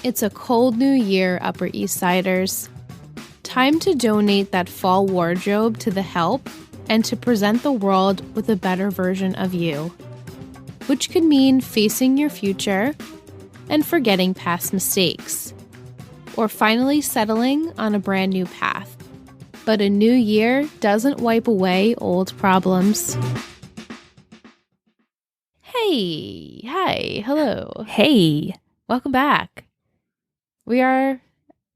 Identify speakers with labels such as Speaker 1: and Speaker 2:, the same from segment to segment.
Speaker 1: It's a cold new year, Upper East Siders. Time to donate that fall wardrobe to the Help and to present the world with a better version of you, which could mean facing your future and forgetting past mistakes, or finally settling on a brand new path. But a new year doesn't wipe away old problems. Hey, hi, hello.
Speaker 2: Hey.
Speaker 1: Welcome back. We are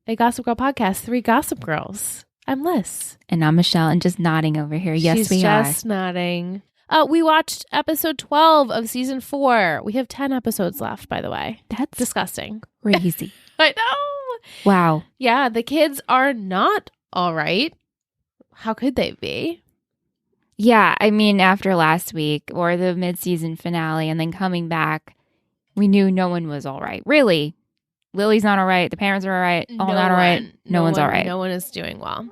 Speaker 1: a Gossip Girl podcast, 3 Gossip Girls. I'm Liz.
Speaker 2: And I'm Michelle, and just nodding over here. Yes, we are.
Speaker 1: She's just nodding. We watched episode 12 of season 4. We have 10 episodes left, by the way.
Speaker 2: That's
Speaker 1: disgusting.
Speaker 2: Crazy.
Speaker 1: I know.
Speaker 2: Wow.
Speaker 1: Yeah, the kids are not all right. How could they be?
Speaker 2: Yeah, I mean, after last week or the mid-season finale and then coming back, we knew no one was all right. Really. Lily's not all right. The parents are all right. All not all right. No one's all right.
Speaker 1: No one is doing well.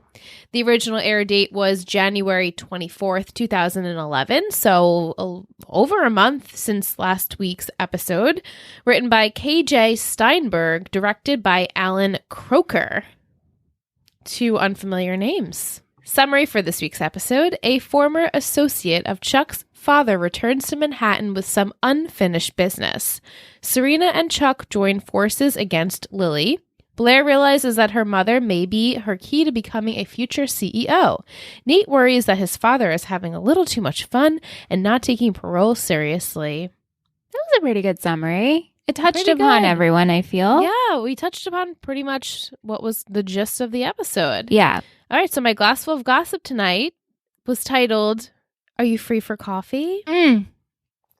Speaker 1: The original air date was January 24th, 2011. So over a month since last week's episode. Written by KJ Steinberg, directed by Alan Croker. 2 unfamiliar names. Summary for this week's episode. A former associate of Chuck's father returns to Manhattan with some unfinished business. Serena and Chuck join forces against Lily. Blair realizes that her mother may be her key to becoming a future CEO. Nate worries that his father is having a little too much fun and not taking parole seriously.
Speaker 2: That was a pretty good summary. It touched
Speaker 1: Pretty
Speaker 2: upon
Speaker 1: good.
Speaker 2: Everyone, I feel.
Speaker 1: Yeah, we touched upon pretty much what was the gist of the episode.
Speaker 2: Yeah.
Speaker 1: All right, so my Glassful of Gossip tonight was titled, Are You Free for Coffee?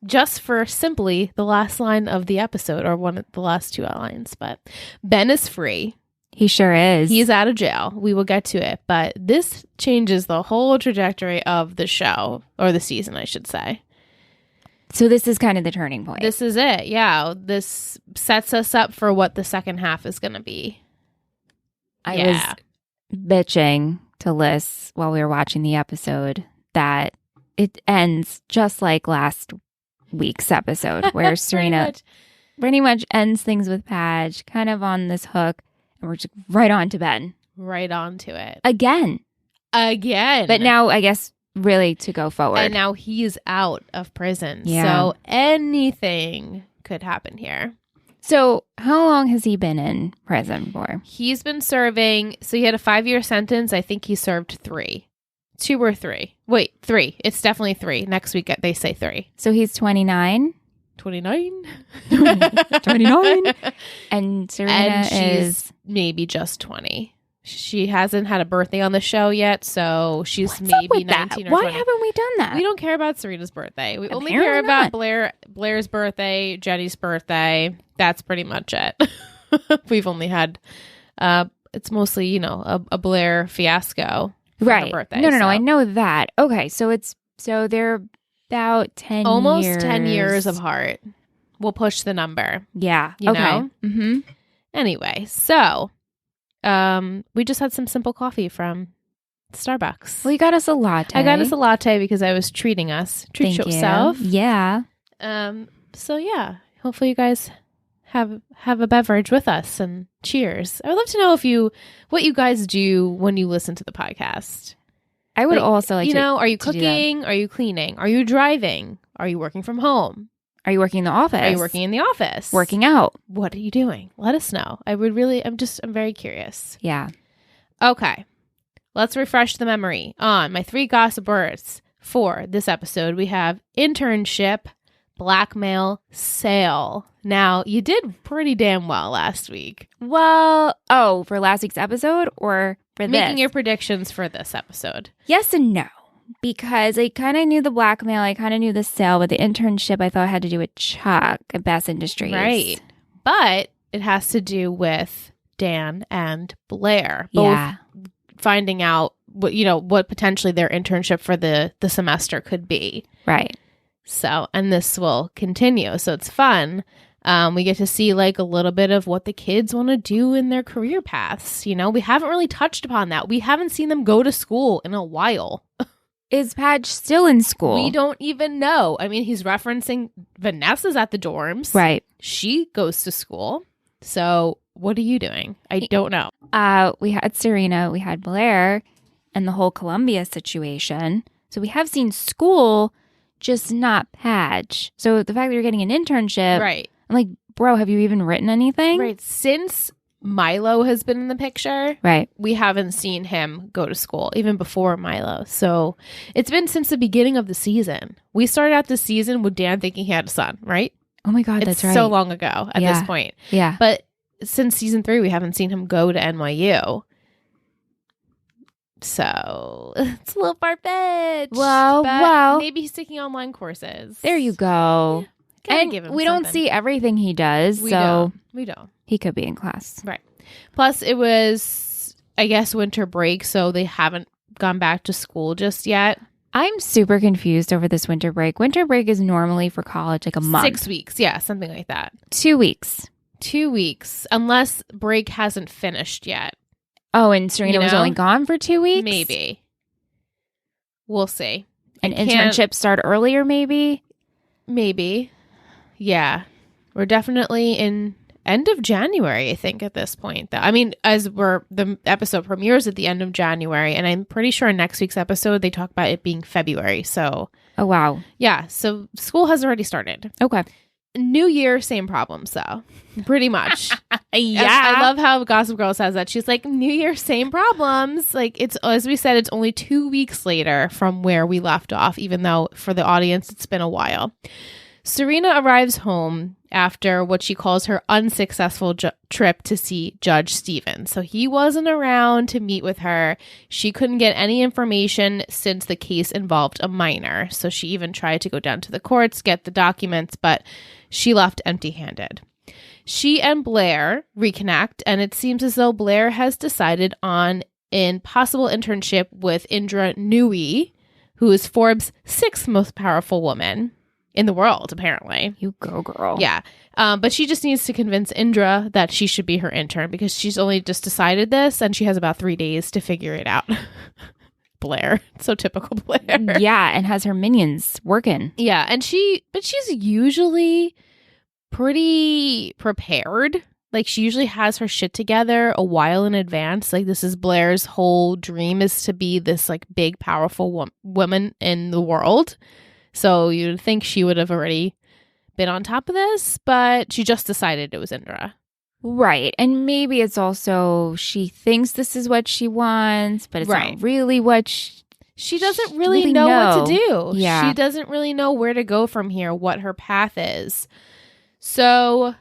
Speaker 1: Just for simply the last line of the episode, or one of the last 2 lines. But Ben is free.
Speaker 2: He sure is.
Speaker 1: He's out of jail. We will get to it. But this changes the whole trajectory of the show, or the season, I should say.
Speaker 2: So this is kind of the turning point.
Speaker 1: This is it. Yeah. This sets us up for what the second half is going to be.
Speaker 2: I was bitching to Liz while we were watching the episode that it ends just like last week's episode where Serena pretty much ends things with Padge, kind of on this hook, and we're just right on to Ben.
Speaker 1: Right on to it.
Speaker 2: Again.
Speaker 1: But
Speaker 2: now, I guess, really to go forward.
Speaker 1: And now he's out of prison.
Speaker 2: Yeah.
Speaker 1: So anything could happen here.
Speaker 2: So how long has he been in prison for?
Speaker 1: He's been serving, so he had a 5-year sentence. I think he served 3. 2 or 3. Wait, 3. It's definitely 3. Next week they say 3.
Speaker 2: So he's 29?
Speaker 1: 29?
Speaker 2: 29. And Serena
Speaker 1: and she's
Speaker 2: is
Speaker 1: maybe just 20. She hasn't had a birthday on the show yet, so she's
Speaker 2: What's
Speaker 1: maybe
Speaker 2: up with
Speaker 1: 19
Speaker 2: that?
Speaker 1: or
Speaker 2: Why
Speaker 1: 20.
Speaker 2: haven't we done that?
Speaker 1: We don't care about Serena's birthday. We only
Speaker 2: Apparently
Speaker 1: care about
Speaker 2: not.
Speaker 1: Blair's birthday, Jenny's birthday. That's pretty much it. We've only had, it's mostly, a Blair fiasco.
Speaker 2: Right.
Speaker 1: Birthday,
Speaker 2: No.
Speaker 1: so.
Speaker 2: I know that. Okay. So they're about 10
Speaker 1: Almost
Speaker 2: years.
Speaker 1: 10 years apart. We'll push the number.
Speaker 2: Yeah.
Speaker 1: You
Speaker 2: okay.
Speaker 1: know?
Speaker 2: Mm-hmm.
Speaker 1: Anyway, so we just had some simple coffee from Starbucks.
Speaker 2: Well, you got us a latte.
Speaker 1: I got us a latte because I was treating us. Treat
Speaker 2: Thank
Speaker 1: yourself.
Speaker 2: you. Yeah.
Speaker 1: So yeah, hopefully you guys have a beverage with us, and cheers. I would love to know what you guys do when you listen to the podcast.
Speaker 2: I would also like to,
Speaker 1: are you
Speaker 2: to do
Speaker 1: cooking? Are you cleaning? Are you driving? Are you working from home?
Speaker 2: Are you working in the office?
Speaker 1: Are you working in the office?
Speaker 2: Working out?
Speaker 1: What are you doing? Let us know. I'm very curious.
Speaker 2: Yeah.
Speaker 1: Okay. Let's refresh the memory on my 3 gossipers for this episode. We have internship, blackmail, sale. Now, you did pretty damn well last week.
Speaker 2: Well, for last week's episode or for this?
Speaker 1: Making your predictions for this episode.
Speaker 2: Yes and no. Because I kind of knew the blackmail, I kind of knew the sale, but the internship I thought had to do with Chuck at Bass Industries.
Speaker 1: Right. But it has to do with Dan and Blair. Both finding out what potentially their internship for the semester could be.
Speaker 2: Right.
Speaker 1: So, and this will continue. So it's fun. We get to see like a little bit of what the kids want to do in their career paths. We haven't really touched upon that. We haven't seen them go to school in a while.
Speaker 2: Is Padge still in school?
Speaker 1: We don't even know. I mean, he's referencing Vanessa's at the dorms.
Speaker 2: Right.
Speaker 1: She goes to school. So what are you doing? I don't know.
Speaker 2: We had Serena, we had Blair, and the whole Columbia situation. So we have seen school, just not Padge. So the fact that you're getting an internship,
Speaker 1: Right.
Speaker 2: I'm like, bro, have you even written anything?
Speaker 1: Right. Since Milo has been in the picture,
Speaker 2: Right.
Speaker 1: we haven't seen him go to school, even before Milo. So it's been since the beginning of the season. We started out the season with Dan thinking he had a son, right?
Speaker 2: Oh my God,
Speaker 1: It's
Speaker 2: that's right.
Speaker 1: so long ago at this point.
Speaker 2: Yeah.
Speaker 1: But since season 3, we haven't seen him go to NYU. So it's a little far-fetched.
Speaker 2: Well.
Speaker 1: Maybe he's taking online courses.
Speaker 2: There you go.
Speaker 1: Gotta
Speaker 2: And
Speaker 1: give him
Speaker 2: we don't
Speaker 1: something.
Speaker 2: see everything he does,
Speaker 1: We
Speaker 2: so
Speaker 1: don't.
Speaker 2: he could be in class.
Speaker 1: Right. Plus, it was, I guess, winter break, so they haven't gone back to school just yet.
Speaker 2: I'm super confused over this winter break. Winter break is normally for college like a month.
Speaker 1: 6 weeks. Yeah, something like that.
Speaker 2: 2 weeks.
Speaker 1: 2 weeks, unless break hasn't finished yet.
Speaker 2: Oh, and Serena was only gone for 2 weeks?
Speaker 1: Maybe. We'll see.
Speaker 2: And internships start earlier, maybe?
Speaker 1: Maybe. Yeah. We're definitely in end of January, I think, at this point. I mean, the episode premieres at the end of January, and I'm pretty sure in next week's episode, they talk about it being February. So,
Speaker 2: oh, wow.
Speaker 1: Yeah. So school has already started.
Speaker 2: Okay.
Speaker 1: New year, same problems, though. Pretty much.
Speaker 2: Yeah.
Speaker 1: I love how Gossip Girl says that. She's like, New Year, same problems. Like, it's, as we said, it's only 2 weeks later from where we left off, even though for the audience, it's been a while. Serena arrives home after what she calls her unsuccessful trip to see Judge Stevens. So he wasn't around to meet with her. She couldn't get any information since the case involved a minor. So she even tried to go down to the courts, get the documents, but she left empty-handed. She and Blair reconnect, and it seems as though Blair has decided on an possible internship with Indra Nooyi, who is Forbes' 6th most powerful woman in the world, apparently.
Speaker 2: You go, girl.
Speaker 1: Yeah. But she just needs to convince Indra that she should be her intern because she's only just decided this and she has about 3 days to figure it out. Blair. So typical Blair.
Speaker 2: Yeah, and has her minions working.
Speaker 1: Yeah, and she's usually pretty prepared. Like, she usually has her shit together a while in advance. Like, this is Blair's whole dream, is to be this, like, big, powerful woman in the world. So you'd think she would have already been on top of this, but she just decided it was Indra.
Speaker 2: Right. And maybe it's also she thinks this is what she wants, but it's not really what
Speaker 1: she doesn't really know what to do.
Speaker 2: Yeah.
Speaker 1: She doesn't really know where to go from here, what her path is. So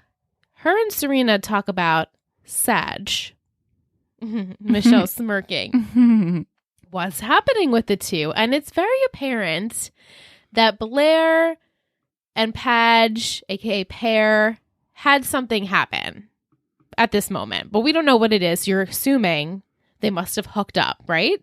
Speaker 1: her and Serena talk about Sag. Michelle smirking. What's happening with the two? And it's very apparent that Blair and Padge, aka Pear, had something happen at this moment. But we don't know what it is. You're assuming they must have hooked up, right?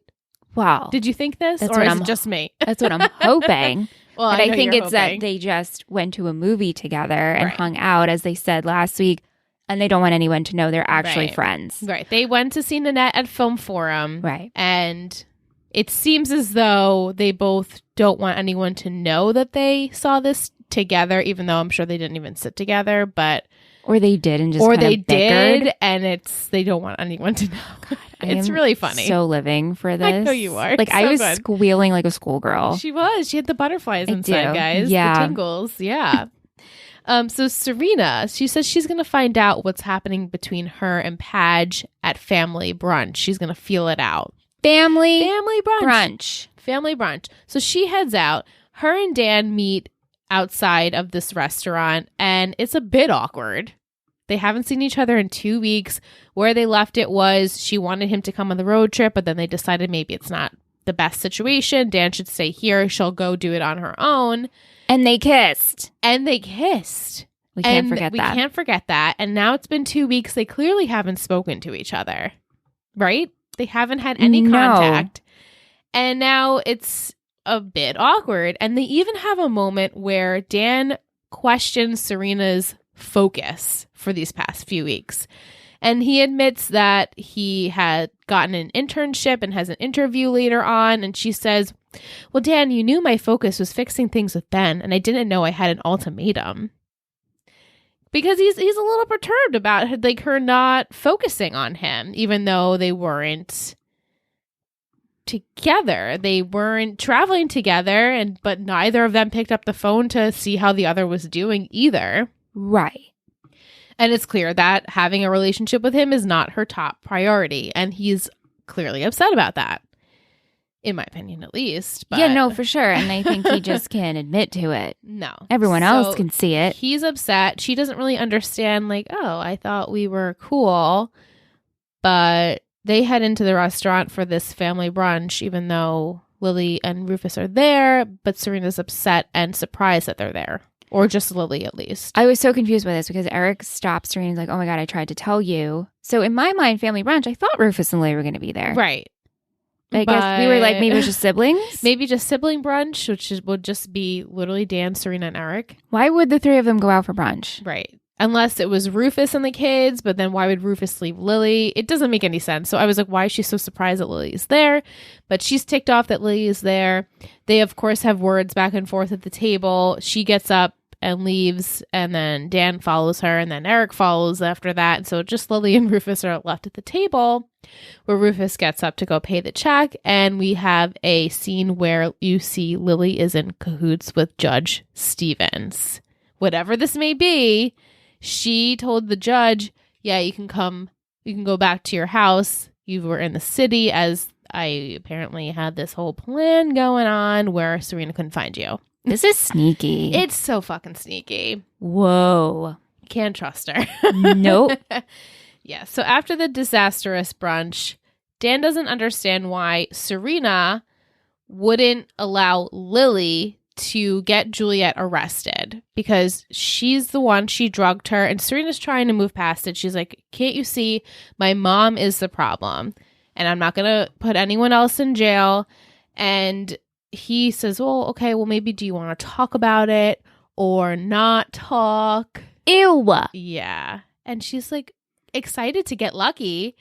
Speaker 2: Wow.
Speaker 1: Did you think this?
Speaker 2: That's
Speaker 1: or
Speaker 2: what
Speaker 1: is
Speaker 2: I'm-
Speaker 1: it just me?
Speaker 2: That's what I'm hoping.
Speaker 1: Well,
Speaker 2: but I think
Speaker 1: you're
Speaker 2: it's
Speaker 1: hoping.
Speaker 2: that they just went to a movie together and
Speaker 1: Right.
Speaker 2: hung out, as they said last week, and they don't want anyone to know they're actually
Speaker 1: Right.
Speaker 2: friends.
Speaker 1: Right. They went to see Nanette at Film Forum.
Speaker 2: Right.
Speaker 1: And it seems as though they both don't want anyone to know that they saw this together, even though I'm sure they didn't even sit together. But
Speaker 2: Or they did and just
Speaker 1: or
Speaker 2: kind
Speaker 1: they
Speaker 2: of bickered.
Speaker 1: did, and they don't want anyone to know.
Speaker 2: I
Speaker 1: It's
Speaker 2: am
Speaker 1: really funny.
Speaker 2: So living for this.
Speaker 1: I know you are.
Speaker 2: Like,
Speaker 1: So
Speaker 2: I was
Speaker 1: good.
Speaker 2: squealing like a schoolgirl.
Speaker 1: She was. She had the butterflies
Speaker 2: I
Speaker 1: inside,
Speaker 2: do.
Speaker 1: guys.
Speaker 2: Yeah.
Speaker 1: The tingles. Yeah. So Serena, she says she's going to find out what's happening between her and Padge at family brunch. She's going to feel it out.
Speaker 2: Family
Speaker 1: brunch.
Speaker 2: brunch.
Speaker 1: Family brunch. So she heads out. Her and Dan meet outside of this restaurant, and it's a bit awkward. They haven't seen each other in 2 weeks. Where they left it was she wanted him to come on the road trip, but then they decided maybe it's not the best situation. Dan should stay here. She'll go do it on her own.
Speaker 2: And they kissed.
Speaker 1: We
Speaker 2: can't forget that.
Speaker 1: We can't forget that. And now it's been 2 weeks. They clearly haven't spoken to each other, right? They haven't had any contact. And now it's a bit awkward. And they even have a moment where Dan questions Serena's focus for these past few weeks. And he admits that he had gotten an internship and has an interview later on. And she says, well, Dan, you knew my focus was fixing things with Ben, and I didn't know I had an ultimatum. Because he's a little perturbed about like her not focusing on him, even though they weren't together. They weren't traveling together, but neither of them picked up the phone to see how the other was doing either.
Speaker 2: Right.
Speaker 1: And it's clear that having a relationship with him is not her top priority, and he's clearly upset about that. In my opinion, at least. But...
Speaker 2: Yeah, no, for sure. And I think he just can't admit to it.
Speaker 1: No.
Speaker 2: Everyone else can see it.
Speaker 1: He's upset. She doesn't really understand, like, oh, I thought we were cool. But they head into the restaurant for this family brunch, even though Lily and Rufus are there. But Serena's upset and surprised that they're there. Or just Lily, at least.
Speaker 2: I was so confused by this because Eric stops Serena and is like, oh my God, I tried to tell you. So in my mind, family brunch, I thought Rufus and Lily were going to be there.
Speaker 1: Right.
Speaker 2: I guess we were like, maybe it was just siblings?
Speaker 1: Maybe just sibling brunch, which would just be literally Dan, Serena, and Eric.
Speaker 2: Why would the three of them go out for brunch?
Speaker 1: Right. Unless it was Rufus and the kids, but then why would Rufus leave Lily? It doesn't make any sense. So I was like, why is she so surprised that Lily is there? But she's ticked off that Lily is there. They, of course, have words back and forth at the table. She gets up and leaves, and then Dan follows her, and then Eric follows after that. And so just Lily and Rufus are left at the table, where Rufus gets up to go pay the check, and we have a scene where you see Lily is in cahoots with Judge Stevens. Whatever this may be, she told the judge, yeah, you can go back to your house. You were in the city, as I apparently had this whole plan going on where Serena couldn't find you.
Speaker 2: This is sneaky.
Speaker 1: It's so fucking sneaky.
Speaker 2: Whoa.
Speaker 1: Can't trust her.
Speaker 2: Nope.
Speaker 1: Yeah. So after the disastrous brunch, Dan doesn't understand why Serena wouldn't allow Lily to get Juliet arrested, because she's the one, she drugged her, and Serena's trying to move past it. She's like, can't you see my mom is the problem, and I'm not going to put anyone else in jail. And he says, well, okay, well, maybe do you want to talk about it or not talk?
Speaker 2: Ew.
Speaker 1: Yeah. And she's like excited to get lucky.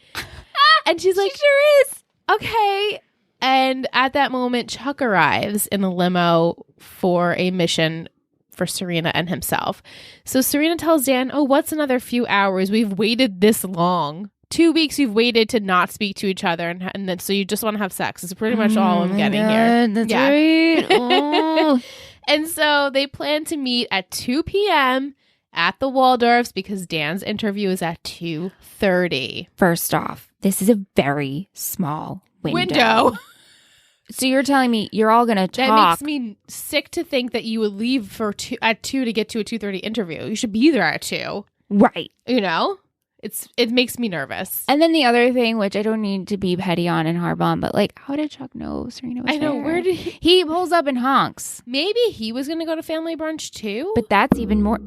Speaker 1: And she's like,
Speaker 2: she sure is.
Speaker 1: Okay. And at that moment, Chuck arrives in a limo for a mission for Serena and himself. So Serena tells Dan, oh, what's another few hours? We've waited this long. 2 weeks you've waited to not speak to each other, and then so you just want to have sex. It's pretty much all I'm getting here.
Speaker 2: That's right. Oh.
Speaker 1: And so they plan to meet at 2 p.m. at the Waldorfs because Dan's interview is at 2:30.
Speaker 2: First off, this is a very small window. So you're telling me you're all going to talk.
Speaker 1: That makes me sick to think that you would leave at 2 to get to a 2:30 interview. You should be there at 2.
Speaker 2: Right.
Speaker 1: You know? It makes me nervous.
Speaker 2: And then the other thing, which I don't need to be petty on and harp on, but like, how did Chuck know Serena was there?
Speaker 1: I know, where did
Speaker 2: he pulls up and honks.
Speaker 1: Maybe he was going to go to family brunch too?
Speaker 2: But that's even more,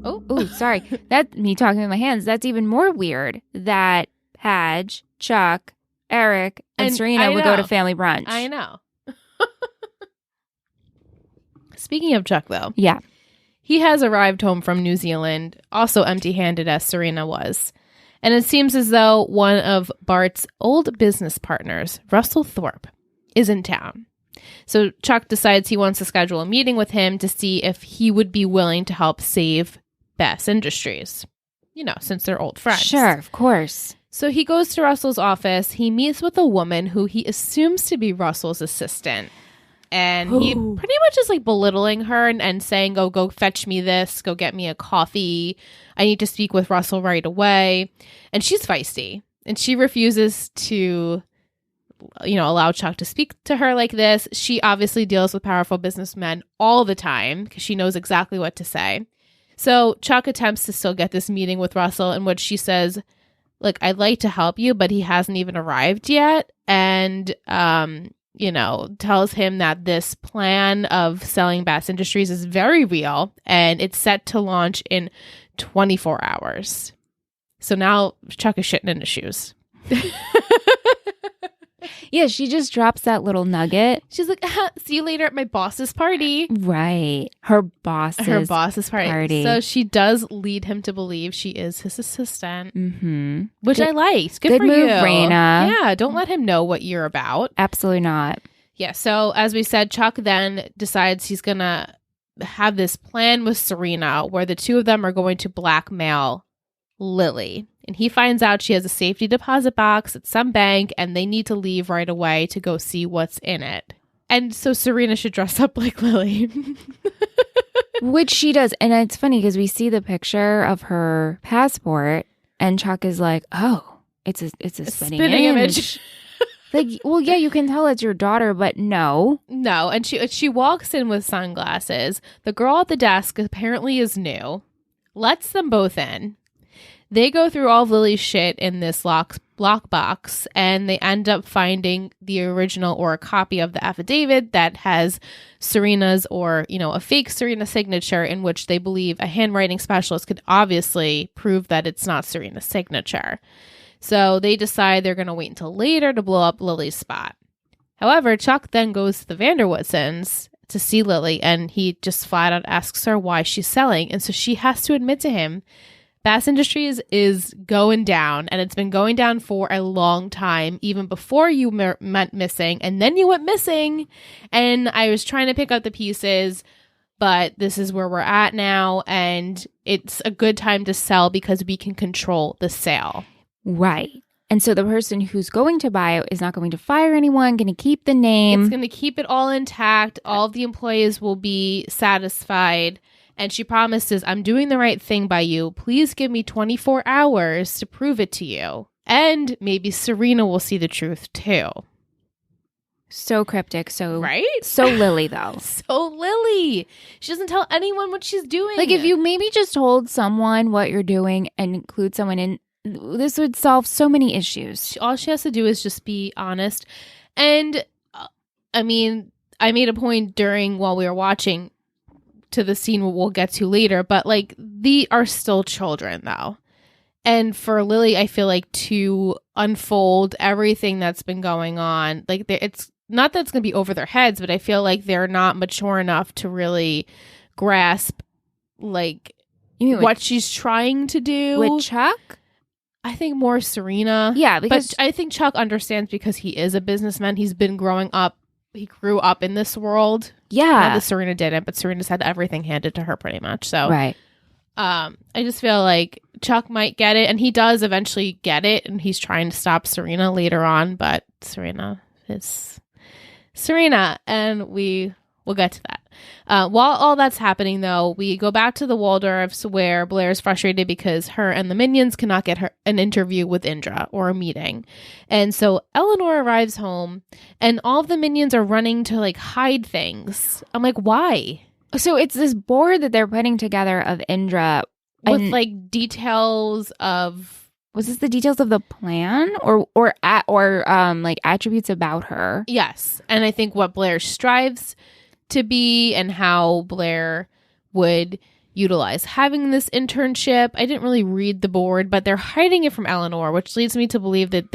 Speaker 2: sorry. That's me talking with my hands. That's even more weird that Padge, Chuck, Eric, and Serena would go to family brunch.
Speaker 1: I know. Speaking of Chuck, though.
Speaker 2: Yeah.
Speaker 1: He has arrived home from New Zealand, also empty-handed as Serena was. And it seems as though one of Bart's old business partners, Russell Thorpe, is in town. So Chuck decides he wants to schedule a meeting with him to see if he would be willing to help save Bass Industries. You know, since they're old friends.
Speaker 2: Sure, of course.
Speaker 1: So he goes to Russell's office. He meets with a woman who he assumes to be Russell's assistant. And he pretty much is like belittling her and saying, oh, go fetch me this, go get me a coffee. I need to speak with Russell right away. And she's feisty. And she refuses to, allow Chuck to speak to her like this. She obviously deals with powerful businessmen all the time because she knows exactly what to say. So Chuck attempts to still get this meeting with Russell, in which she says, look, I'd like to help you, but he hasn't even arrived yet. And, tells him that this plan of selling Bass Industries is very real and it's set to launch in 24 hours. So now Chuck is shitting in his shoes.
Speaker 2: Yeah, she just drops that little nugget.
Speaker 1: She's like, see you later at my boss's party.
Speaker 2: Right. Her boss's party.
Speaker 1: So she does lead him to believe she is his assistant, which
Speaker 2: good,
Speaker 1: I liked. Good for
Speaker 2: move,
Speaker 1: you.
Speaker 2: Raina.
Speaker 1: Yeah, don't let him know what you're about.
Speaker 2: Absolutely not.
Speaker 1: Yeah, so as we said, Chuck then decides he's going to have this plan with Serena where the two of them are going to blackmail Lily. And he finds out she has a safety deposit box at some bank and they need to leave right away to go see what's in it. And so Serena should dress up like Lily.
Speaker 2: Which she does. And it's funny because we see the picture of her passport and Chuck is like, oh, it's a spinning image. Like, well, yeah, you can tell it's your daughter, but no.
Speaker 1: No. And she walks in with sunglasses. The girl at the desk apparently is new. Lets them both in. They go through all of Lily's shit in this lockbox, and they end up finding the original or a copy of the affidavit that has Serena's or, a fake Serena signature in which they believe a handwriting specialist could obviously prove that it's not Serena's signature. So they decide they're going to wait until later to blow up Lily's spot. However, Chuck then goes to the Vanderwoodsons to see Lily, and he just flat out asks her why she's selling. And so she has to admit to him, Bass Industries is going down, and it's been going down for a long time, even before you went missing, and then you went missing, and I was trying to pick up the pieces, but this is where we're at now, and it's a good time to sell because we can control the sale.
Speaker 2: Right. And so the person who's going to buy it is not going to fire anyone, going to keep the name.
Speaker 1: It's going to keep it all intact. All of the employees will be satisfied. And she promises, I'm doing the right thing by you. Please give me 24 hours to prove it to you. And maybe Serena will see the truth too.
Speaker 2: So cryptic. So
Speaker 1: right?
Speaker 2: So Lily, though.
Speaker 1: So Lily. She doesn't tell anyone what she's doing.
Speaker 2: Like, if you maybe just told someone what you're doing and include someone in, this would solve so many issues.
Speaker 1: All she has to do is just be honest. And, I mean, I made a point while we were watching to the scene we'll get to later, but like they are still children though. And for Lily, I feel like to unfold everything that's been going on, like it's not that it's going to be over their heads, but I feel like they're not mature enough to really grasp like what she's trying to do.
Speaker 2: With Chuck?
Speaker 1: I think more Serena.
Speaker 2: Yeah, because
Speaker 1: but I think Chuck understands because he is a businessman. He's been growing up. He grew up in this world.
Speaker 2: Yeah.
Speaker 1: Not that Serena didn't, but Serena's had everything handed to her pretty much. So
Speaker 2: right.
Speaker 1: I just feel like Chuck might get it, and he does eventually get it, and he's trying to stop Serena later on, but Serena is Serena, and we'll get to that. While all that's happening, though, we go back to the Waldorfs where Blair's frustrated because her and the minions cannot get her an interview with Indra or a meeting. And so Eleanor arrives home and all of the minions are running to like hide things. I'm like, why?
Speaker 2: So it's this board that they're putting together of Indra
Speaker 1: with like details of...
Speaker 2: Was this the details of the plan or like attributes about her?
Speaker 1: Yes. And I think what Blair strives to be and how Blair would utilize having this internship. I didn't really read the board, but they're hiding it from Eleanor, which leads me to believe that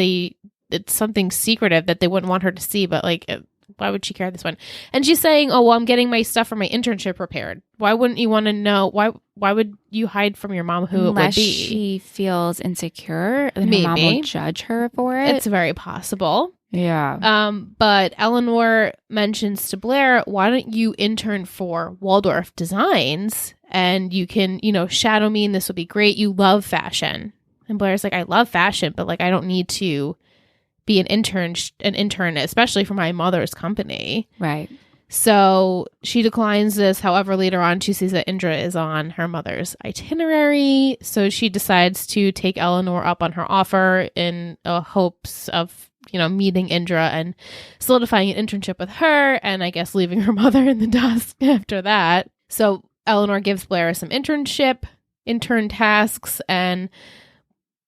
Speaker 1: it's something secretive that they wouldn't want her to see, but like, why would she care this one? And she's saying, oh, well, I'm getting my stuff for my internship prepared. Why wouldn't you want to know? Why would you hide from your mom who
Speaker 2: Unless
Speaker 1: it would be?
Speaker 2: She feels insecure and
Speaker 1: Maybe.
Speaker 2: her mom will judge her for it.
Speaker 1: It's very possible.
Speaker 2: Yeah.
Speaker 1: But Eleanor mentions to Blair, why don't you intern for Waldorf Designs and you can, shadow me and this will be great. You love fashion. And Blair's like, I love fashion, but like, I don't need to be an intern, especially for my mother's company.
Speaker 2: Right.
Speaker 1: So she declines this. However, later on, she sees that Indra is on her mother's itinerary. So she decides to take Eleanor up on her offer in hopes of meeting Indra and solidifying an internship with her, and I guess leaving her mother in the dust after that. So Eleanor gives Blair some intern tasks, and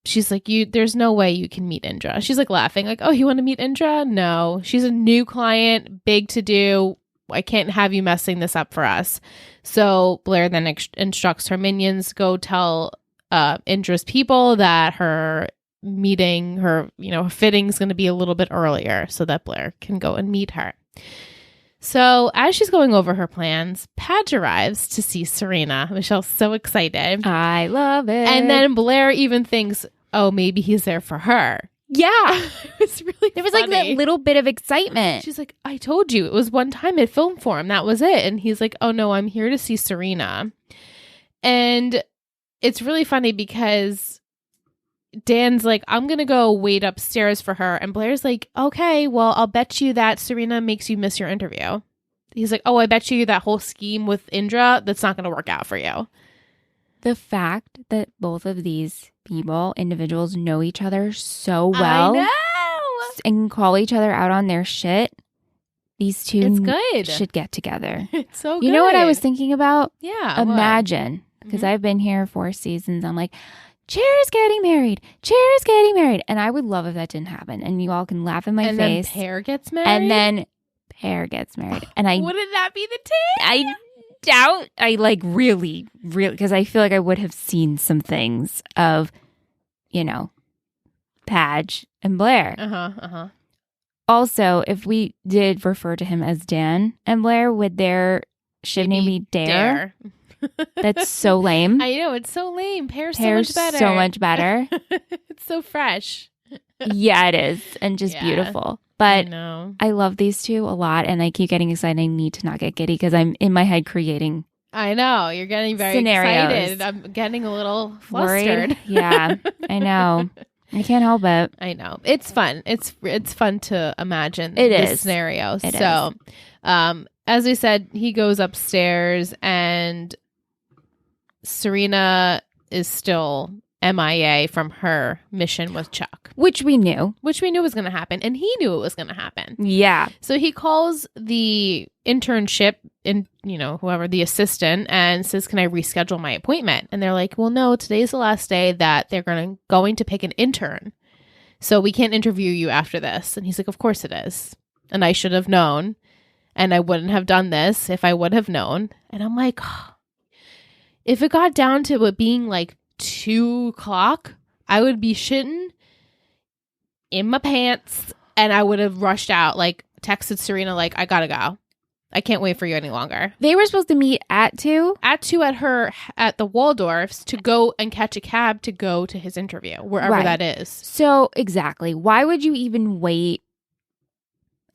Speaker 1: she's like, there's no way you can meet Indra. She's like laughing, like, oh, you want to meet Indra? No. She's a new client, big to do. I can't have you messing this up for us. So Blair then instructs her minions, go tell Indra's people that her meeting, her fitting is going to be a little bit earlier so that Blair can go and meet her. So as she's going over her plans, Padge arrives to see Serena. Michelle's so excited.
Speaker 2: I love it.
Speaker 1: And then Blair even thinks, oh, maybe he's there for her.
Speaker 2: Yeah.
Speaker 1: It was really
Speaker 2: There was like that little bit of excitement.
Speaker 1: She's like, I told you it was one time at Film Forum. That was it. And he's like, oh no, I'm here to see Serena. And it's really funny because Dan's like, I'm going to go wait upstairs for her. And Blair's like, okay, well, I'll bet you that Serena makes you miss your interview. He's like, oh, I bet you that whole scheme with Indra, that's not going to work out for you.
Speaker 2: The fact that both of these individuals know each other so well.
Speaker 1: I know.
Speaker 2: And call each other out on their shit. These two
Speaker 1: it's good.
Speaker 2: should get together.
Speaker 1: It's so good.
Speaker 2: You know what I was thinking about?
Speaker 1: Yeah.
Speaker 2: Imagine, because I've been here 4 seasons. I'm like, Cher's getting married. Cher's getting married. And I would love if that didn't happen. And you all can laugh in my face.
Speaker 1: And then Pear gets married.
Speaker 2: And then Pear gets married. And I
Speaker 1: wouldn't that be the tea?
Speaker 2: I doubt I like really, because I feel like I would have seen some things of, Padge and Blair. Also, if we did refer to him as Dan and Blair, would their ship name be Dare? That's so lame.
Speaker 1: I know, it's so lame. Pear's
Speaker 2: so much better.
Speaker 1: It's so fresh.
Speaker 2: Yeah, it is. And just beautiful. But
Speaker 1: I
Speaker 2: love these two a lot, and I keep getting excited. I need to not get giddy because I'm in my head creating
Speaker 1: I know. You're getting very excited. I'm getting a little flustered.
Speaker 2: Worried. Yeah, I know. I can't help it.
Speaker 1: I know. It's fun. It's fun to imagine
Speaker 2: this
Speaker 1: scenario. As we said, he goes upstairs and Serena is still MIA from her mission with Chuck.
Speaker 2: Which we knew
Speaker 1: was going to happen. And he knew it was going to happen.
Speaker 2: Yeah.
Speaker 1: So he calls the internship whoever, the assistant, and says, can I reschedule my appointment? And they're like, well, no, today's the last day that they're going to pick an intern. So we can't interview you after this. And he's like, of course it is. And I should have known. And I wouldn't have done this if I would have known. And I'm like, if it got down to it being like 2:00, I would be shitting in my pants and I would have rushed out, like texted Serena, like, I gotta go. I can't wait for you any longer.
Speaker 2: They were supposed to meet at 2?
Speaker 1: At 2 at the Waldorfs to go and catch a cab to go to his interview, wherever that is.
Speaker 2: So, exactly. Why would you even wait?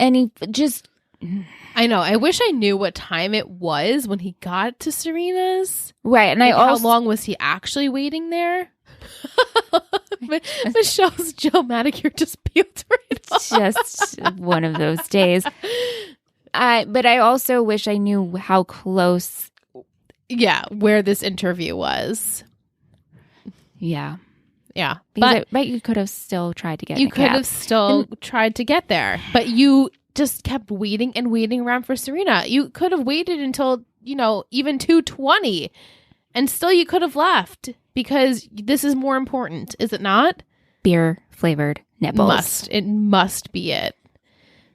Speaker 1: I know. I wish I knew what time it was when he got to Serena's.
Speaker 2: Right. And
Speaker 1: how long was he actually waiting there? Michelle's gel manicure just peeled right off.
Speaker 2: Just one of those days. But I also wish I knew how close.
Speaker 1: Yeah, where this interview was.
Speaker 2: Yeah.
Speaker 1: Yeah.
Speaker 2: But you could have still tried to get
Speaker 1: You could have still tried to get there. But you just kept waiting and waiting around for Serena. You could have waited until, even 2:20 and still you could have left because this is more important, is it not?
Speaker 2: Beer flavored nipples.
Speaker 1: It must be it.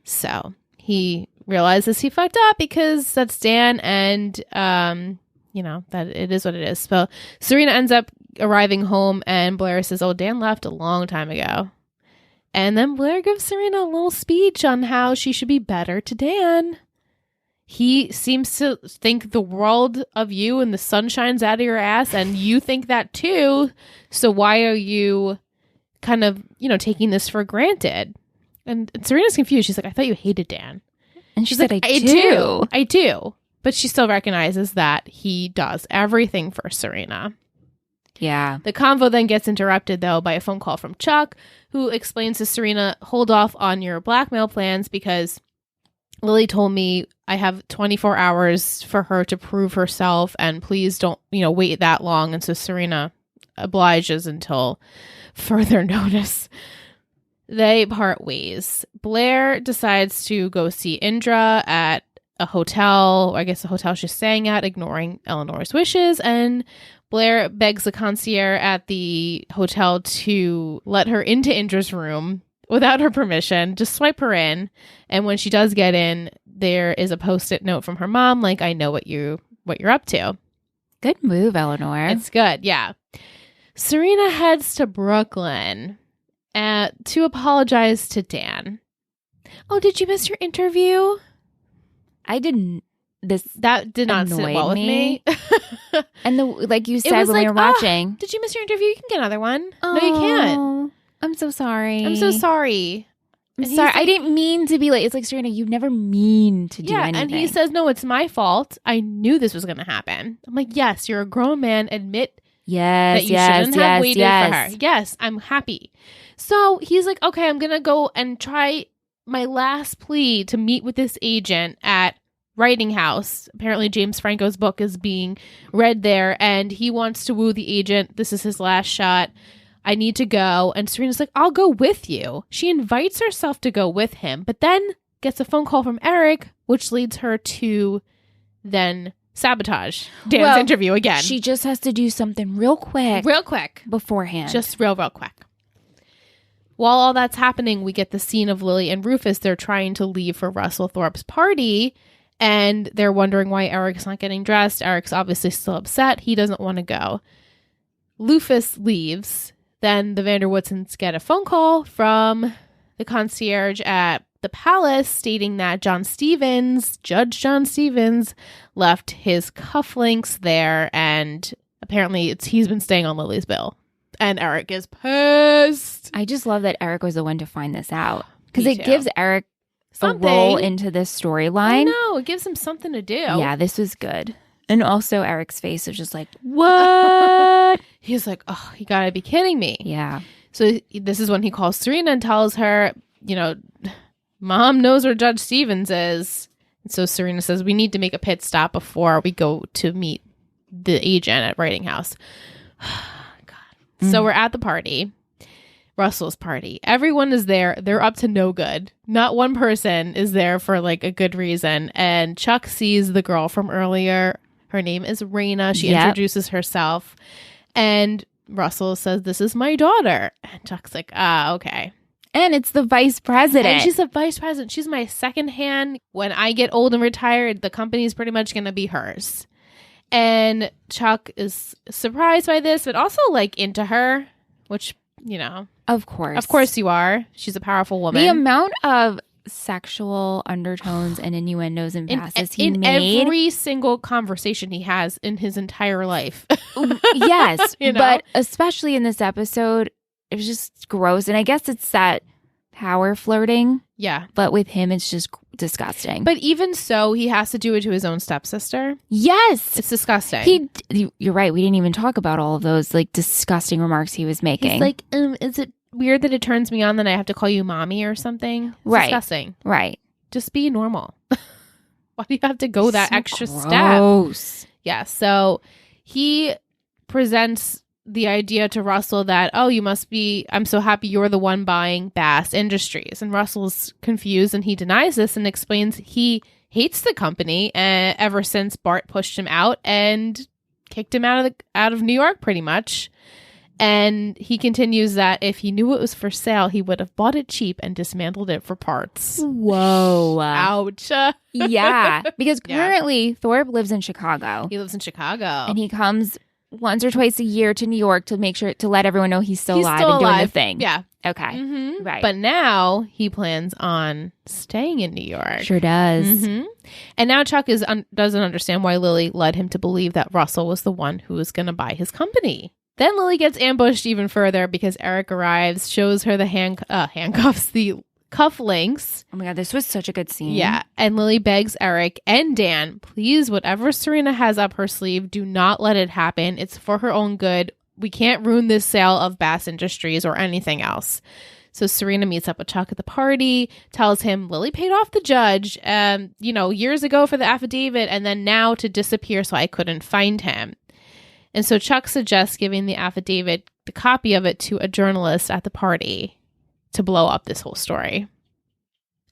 Speaker 1: So he realizes he fucked up because that's Dan and, that it is what it is. So Serena ends up arriving home and Blair says, oh, Dan left a long time ago. And then Blair gives Serena a little speech on how she should be better to Dan. He seems to think the world of you and the sun shines out of your ass, and you think that too. So why are you kind of, taking this for granted? And Serena's confused. She's like, I thought you hated Dan.
Speaker 2: And she's like, I
Speaker 1: do. But she still recognizes that he does everything for Serena.
Speaker 2: Yeah.
Speaker 1: The convo then gets interrupted, though, by a phone call from Chuck, who explains to Serena, hold off on your blackmail plans because Lily told me I have 24 hours for her to prove herself, and please don't, wait that long. And so Serena obliges until further notice. They part ways. Blair decides to go see Indra at a hotel, I guess the hotel she's staying at, ignoring Eleanor's wishes, and Blair begs the concierge at the hotel to let her into Indra's room without her permission, just swipe her in. And when she does get in, there is a Post-it note from her mom, like, I know what you're up to.
Speaker 2: Good move, Eleanor.
Speaker 1: It's good, yeah. Serena heads to Brooklyn to apologize to Dan. Oh, did you miss your interview?
Speaker 2: I didn't.
Speaker 1: That did not sit well with me.
Speaker 2: And like you said when we were watching.
Speaker 1: Did you miss your interview? You can get another one. No, you can't.
Speaker 2: I'm so sorry.
Speaker 1: I'm so sorry.
Speaker 2: I'm sorry. I didn't mean to be late. It's like, Serena, you never mean to do anything.
Speaker 1: And he says, no, it's my fault. I knew this was going to happen. I'm like, yes, you're a grown man. Admit that you shouldn't have waited for her. Yes, I'm happy. So he's like, okay, I'm going to go and try my last plea to meet with this agent at Writing House. Apparently James Franco's book is being read there, and he wants to woo the agent. This is his last shot. I need to go. And Serena's like, I'll go with you. She invites herself to go with him, but then gets a phone call from Eric, which leads her to then sabotage Dan's interview again.
Speaker 2: She just has to do something real quick beforehand.
Speaker 1: Just real quick. While all that's happening, we get the scene of Lily and Rufus. They're trying to leave for Russell Thorpe's party, and they're wondering why Eric's not getting dressed. Eric's obviously still upset. He doesn't want to go. Rufus leaves. Then the Vanderwoodsons get a phone call from the concierge at the palace stating that Judge John Stevens, left his cufflinks there, and apparently he's been staying on Lily's bill. And Eric is pissed.
Speaker 2: I just love that Eric was the one to find this out, because it gives Eric a role into this storyline.
Speaker 1: I know, it gives him something to do.
Speaker 2: Yeah, this was good. And also Eric's face is just like, what?
Speaker 1: He's like, oh, you gotta be kidding me.
Speaker 2: Yeah.
Speaker 1: So this is when he calls Serena and tells her, Mom knows where Judge Stevens is. And so Serena says, we need to make a pit stop before we go to meet the agent at Writing House. God. So we're at the party. Russell's party. Everyone is there. They're up to no good. Not one person is there for like a good reason. And Chuck sees the girl from earlier. Her name is Raina. She introduces herself. And Russell says, this is my daughter. And Chuck's like, okay.
Speaker 2: And it's the vice president.
Speaker 1: And she's the vice president. She's my second hand. When I get old and retired, the company's pretty much going to be hers. And Chuck is surprised by this, but also like into her, which,
Speaker 2: Of course.
Speaker 1: Of course you are. She's a powerful woman.
Speaker 2: The amount of sexual undertones and innuendos and passes he made.
Speaker 1: In every single conversation he has in his entire life.
Speaker 2: Yes. But especially in this episode, it was just gross. And I guess it's that power flirting.
Speaker 1: Yeah.
Speaker 2: But with him, it's just disgusting.
Speaker 1: But even so, he has to do it to his own stepsister.
Speaker 2: Yes.
Speaker 1: It's disgusting.
Speaker 2: You're right. We didn't even talk about all of those like disgusting remarks he was making.
Speaker 1: He's like, is it weird that it turns me on that I have to call you mommy or something? It's disgusting.
Speaker 2: Right.
Speaker 1: Just be normal. Why do you have to go that extra
Speaker 2: gross
Speaker 1: step? Yeah. So he presents the idea to Russell that, you must be, I'm so happy you're the one buying Bass Industries. And Russell's confused and he denies this and explains he hates the company ever since Bart pushed him out and kicked him out of New York pretty much. And he continues that if he knew it was for sale, he would have bought it cheap and dismantled it for parts.
Speaker 2: Whoa.
Speaker 1: Ouch.
Speaker 2: Yeah. Because currently Thorpe lives in Chicago.
Speaker 1: He lives in Chicago.
Speaker 2: And he comes once or twice a year to New York to make sure to let everyone know he's still alive and doing the thing.
Speaker 1: Yeah.
Speaker 2: Okay.
Speaker 1: Mm-hmm.
Speaker 2: Right.
Speaker 1: But now he plans on staying in New York.
Speaker 2: Sure does.
Speaker 1: Mm-hmm. And now Chuck doesn't understand why Lily led him to believe that Russell was the one who was going to buy his company. Then Lily gets ambushed even further because Eric arrives, shows her the handcuffs, the cufflinks.
Speaker 2: Oh my God, this was such a good scene.
Speaker 1: Yeah. And Lily begs Eric and Dan, please, whatever Serena has up her sleeve, do not let it happen. It's for her own good. We can't ruin this sale of Bass Industries or anything else. So Serena meets up with Chuck at the party, tells him Lily paid off the judge, years ago for the affidavit, and then now to disappear so I couldn't find him. And so Chuck suggests giving the affidavit, the copy of it, to a journalist at the party to blow up this whole story.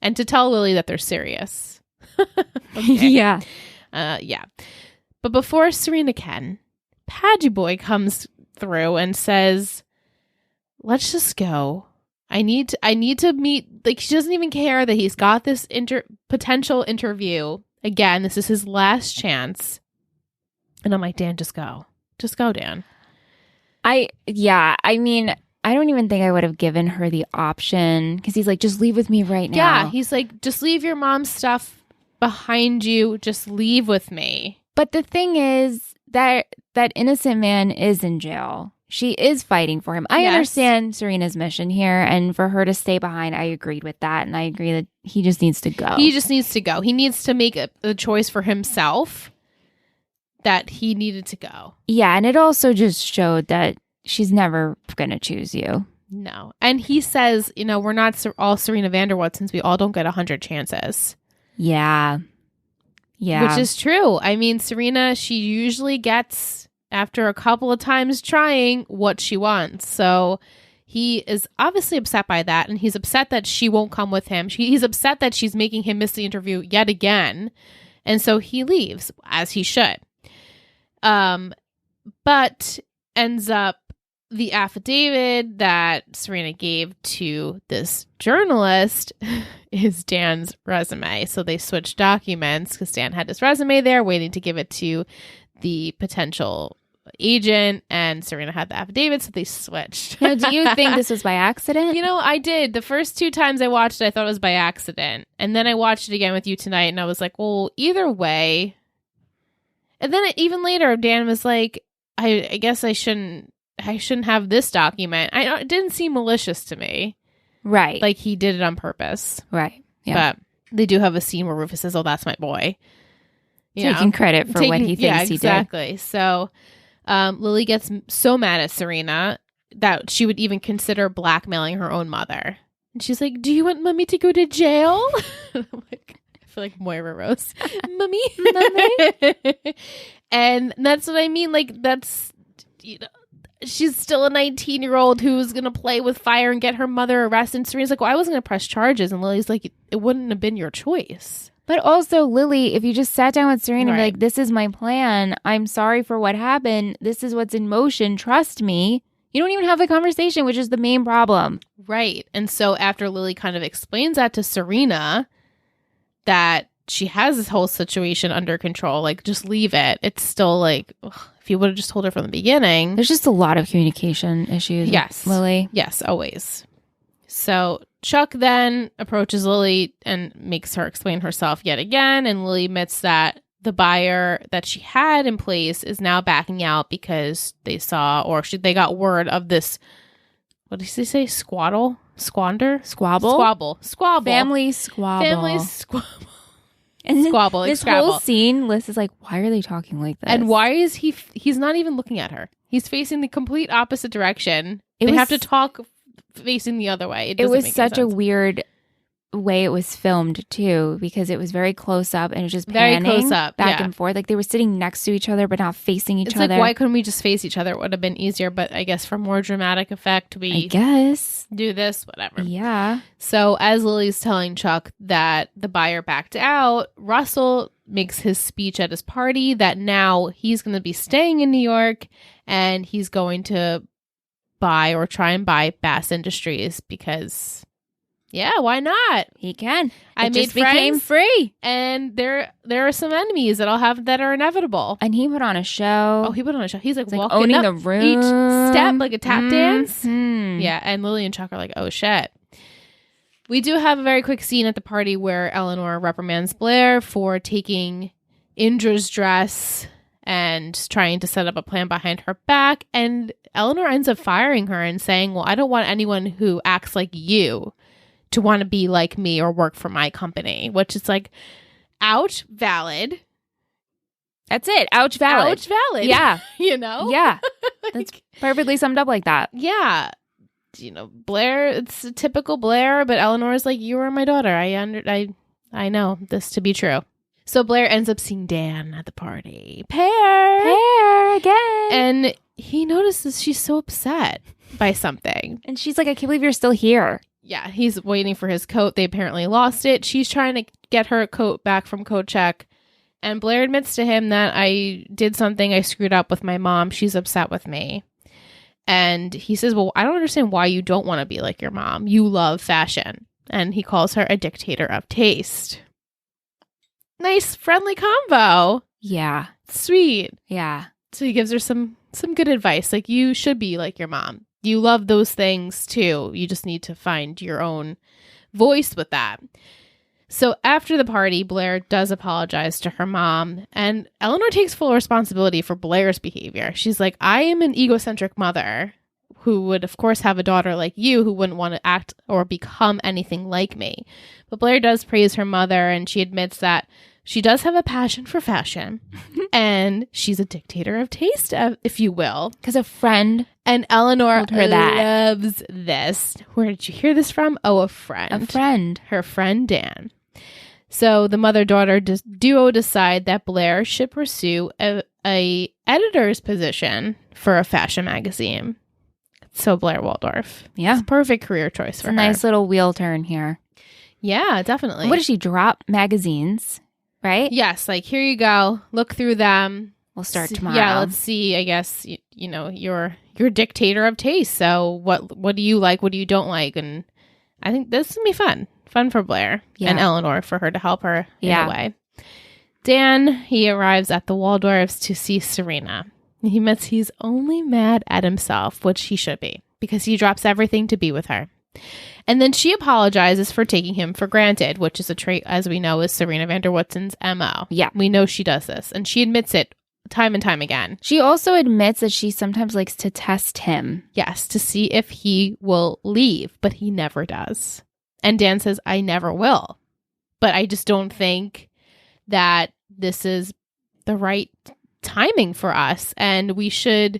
Speaker 1: And to tell Lily that they're serious.
Speaker 2: Yeah.
Speaker 1: Yeah. But before Serena can, Padgy Boy comes through and says, let's just go. I need to meet, like, she doesn't even care that he's got this potential interview. Again, this is his last chance. And I'm like, Dan, just go. Just go, Dan.
Speaker 2: I mean, I don't even think I would have given her the option because he's like, just leave with me right now.
Speaker 1: Yeah, he's like, just leave your mom's stuff behind you. Just leave with me.
Speaker 2: But the thing is that innocent man is in jail. she is fighting for him. I understand Serena's mission here, and for her to stay behind, I agreed with that, and I agree that he just needs to go.
Speaker 1: He just needs to go. He needs to make a choice for himself that he needed to go.
Speaker 2: Yeah, and it also just showed that she's never going to choose you.
Speaker 1: No. And he says, we're not all Serena Vanderwood since we all don't get 100 chances.
Speaker 2: Yeah. Yeah.
Speaker 1: Which is true. I mean, Serena, she usually gets, after a couple of times trying, what she wants. So he is obviously upset by that, and he's upset that she won't come with him. He's upset that she's making him miss the interview yet again. And so he leaves, as he should. But ends up the affidavit that Serena gave to this journalist is Dan's resume. So they switched documents because Dan had his resume there waiting to give it to the potential agent, and Serena had the affidavit, so they switched.
Speaker 2: Now, do you think this was by accident?
Speaker 1: I did. The first 2 times I watched it, I thought it was by accident. And then I watched it again with you tonight, and I was like, well, either way. And then even later, Dan was like, I guess I shouldn't have this document. It didn't seem malicious to me.
Speaker 2: Right.
Speaker 1: Like he did it on purpose.
Speaker 2: Right. Yeah.
Speaker 1: But they do have a scene where Rufus says, oh, that's my boy.
Speaker 2: Taking credit for what he thinks he did.
Speaker 1: Exactly. So Lily gets so mad at Serena that she would even consider blackmailing her own mother. And she's like, do you want Mommy to go to jail? I'm like, I feel like Moira Rose. Mommy? And that's what I mean. Like, that's, she's still a 19-year-old who's going to play with fire and get her mother arrested. And Serena's like, well, I wasn't going to press charges. And Lily's like, it wouldn't have been your choice.
Speaker 2: But also, Lily, if you just sat down with Serena and be like, this is my plan. I'm sorry for what happened. This is what's in motion. Trust me. You don't even have the conversation, which is the main problem.
Speaker 1: Right. And so after Lily kind of explains that to Serena, that she has this whole situation under control, like, just leave it. It's still like, ugh, if you would have just told her from the beginning.
Speaker 2: There's just a lot of communication issues with Lily.
Speaker 1: Yes, always. So Chuck then approaches Lily and makes her explain herself yet again. And Lily admits that the buyer that she had in place is now backing out because they saw, they got word of this, what did he say? Squabble? Family squabble.
Speaker 2: And
Speaker 1: squabble. Like
Speaker 2: this
Speaker 1: Scrabble.
Speaker 2: whole scene, Liz is like, why are they talking like this?
Speaker 1: And why is he's not even looking at her. He's facing the complete opposite direction. They have to talk facing the other way.
Speaker 2: It was such a weird way it was filmed too, because it was very close up and it was just panning
Speaker 1: very close up,
Speaker 2: back and forth. Like they were sitting next to each other but not facing each other.
Speaker 1: It's like, why couldn't we just face each other? It would have been easier, but I guess for more dramatic effect, we do this, whatever.
Speaker 2: Yeah.
Speaker 1: So as Lily's telling Chuck that the buyer backed out, Russell makes his speech at his party that now he's going to be staying in New York and he's going to buy or try and buy Bass Industries because, yeah, why not?
Speaker 2: He can.
Speaker 1: I made
Speaker 2: just became
Speaker 1: friends,
Speaker 2: free,
Speaker 1: and there are some enemies that I'll have that are inevitable.
Speaker 2: And he put on a show.
Speaker 1: Oh, he put on a show. He's like walking
Speaker 2: owning
Speaker 1: up
Speaker 2: the room,
Speaker 1: each step like a tap dance.
Speaker 2: Mm-hmm.
Speaker 1: Yeah, and Lily and Chuck are like, oh shit. We do have a very quick scene at the party where Eleanor reprimands Blair for taking Indra's dress and trying to set up a plan behind her back. And Eleanor ends up firing her and saying, well, I don't want anyone who acts like you to want to be like me or work for my company, which is like, ouch, valid.
Speaker 2: That's it. Ouch, valid.
Speaker 1: Ouch, valid.
Speaker 2: Yeah.
Speaker 1: You know?
Speaker 2: Yeah. That's perfectly summed up like that.
Speaker 1: Yeah. You know, Blair, it's a typical Blair, but Eleanor's like, you are my daughter. I know this to be true. So Blair ends up seeing Dan at the party. Pair
Speaker 2: again.
Speaker 1: And he notices she's so upset by something.
Speaker 2: And she's like, I can't believe you're still here.
Speaker 1: Yeah, he's waiting for his coat. They apparently lost it. She's trying to get her coat back from coat check. And Blair admits to him that I did something. I screwed up with my mom. She's upset with me. And he says, well, I don't understand why you don't want to be like your mom. You love fashion. And he calls her a dictator of taste. Nice, friendly combo.
Speaker 2: Yeah.
Speaker 1: Sweet.
Speaker 2: Yeah.
Speaker 1: So he gives her some good advice. Like, you should be like your mom. You love those things too. You just need to find your own voice with that. So after the party, Blair does apologize to her mom, and Eleanor takes full responsibility for Blair's behavior. She's like, I am an egocentric mother who would, of course, have a daughter like you who wouldn't want to act or become anything like me. But Blair does praise her mother, and she admits that she does have a passion for fashion, and she's a dictator of taste, if you will.
Speaker 2: Because a friend
Speaker 1: and Eleanor
Speaker 2: told her that.
Speaker 1: loves this. Where did you hear this from? Oh, a friend.
Speaker 2: A friend.
Speaker 1: Her friend, Dan. So the mother-daughter duo decide that Blair should pursue a editor's position for a fashion magazine. So Blair Waldorf.
Speaker 2: Yeah.
Speaker 1: It's a perfect career choice for her.
Speaker 2: Nice little wheel turn here.
Speaker 1: Yeah, definitely.
Speaker 2: What does she drop? Magazines, right?
Speaker 1: Yes, like here you go. Look through them.
Speaker 2: We'll start tomorrow.
Speaker 1: Yeah, let's see. I guess you know you're dictator of taste. So what do you like? What do you don't like? And I think this will be fun for Blair and Eleanor for her to help her in a way. Dan, he arrives at the Waldorfs to see Serena. He admits he's only mad at himself, which he should be, because he drops everything to be with her. And then she apologizes for taking him for granted, which is a trait, as we know, is Serena van der Woodsen's MO.
Speaker 2: Yeah.
Speaker 1: We know she does this, and she admits it time and time again.
Speaker 2: She also admits that she sometimes likes to test him.
Speaker 1: Yes, to see if he will leave, but he never does. And Dan says, I never will. But I just don't think that this is the right timing for us. And we should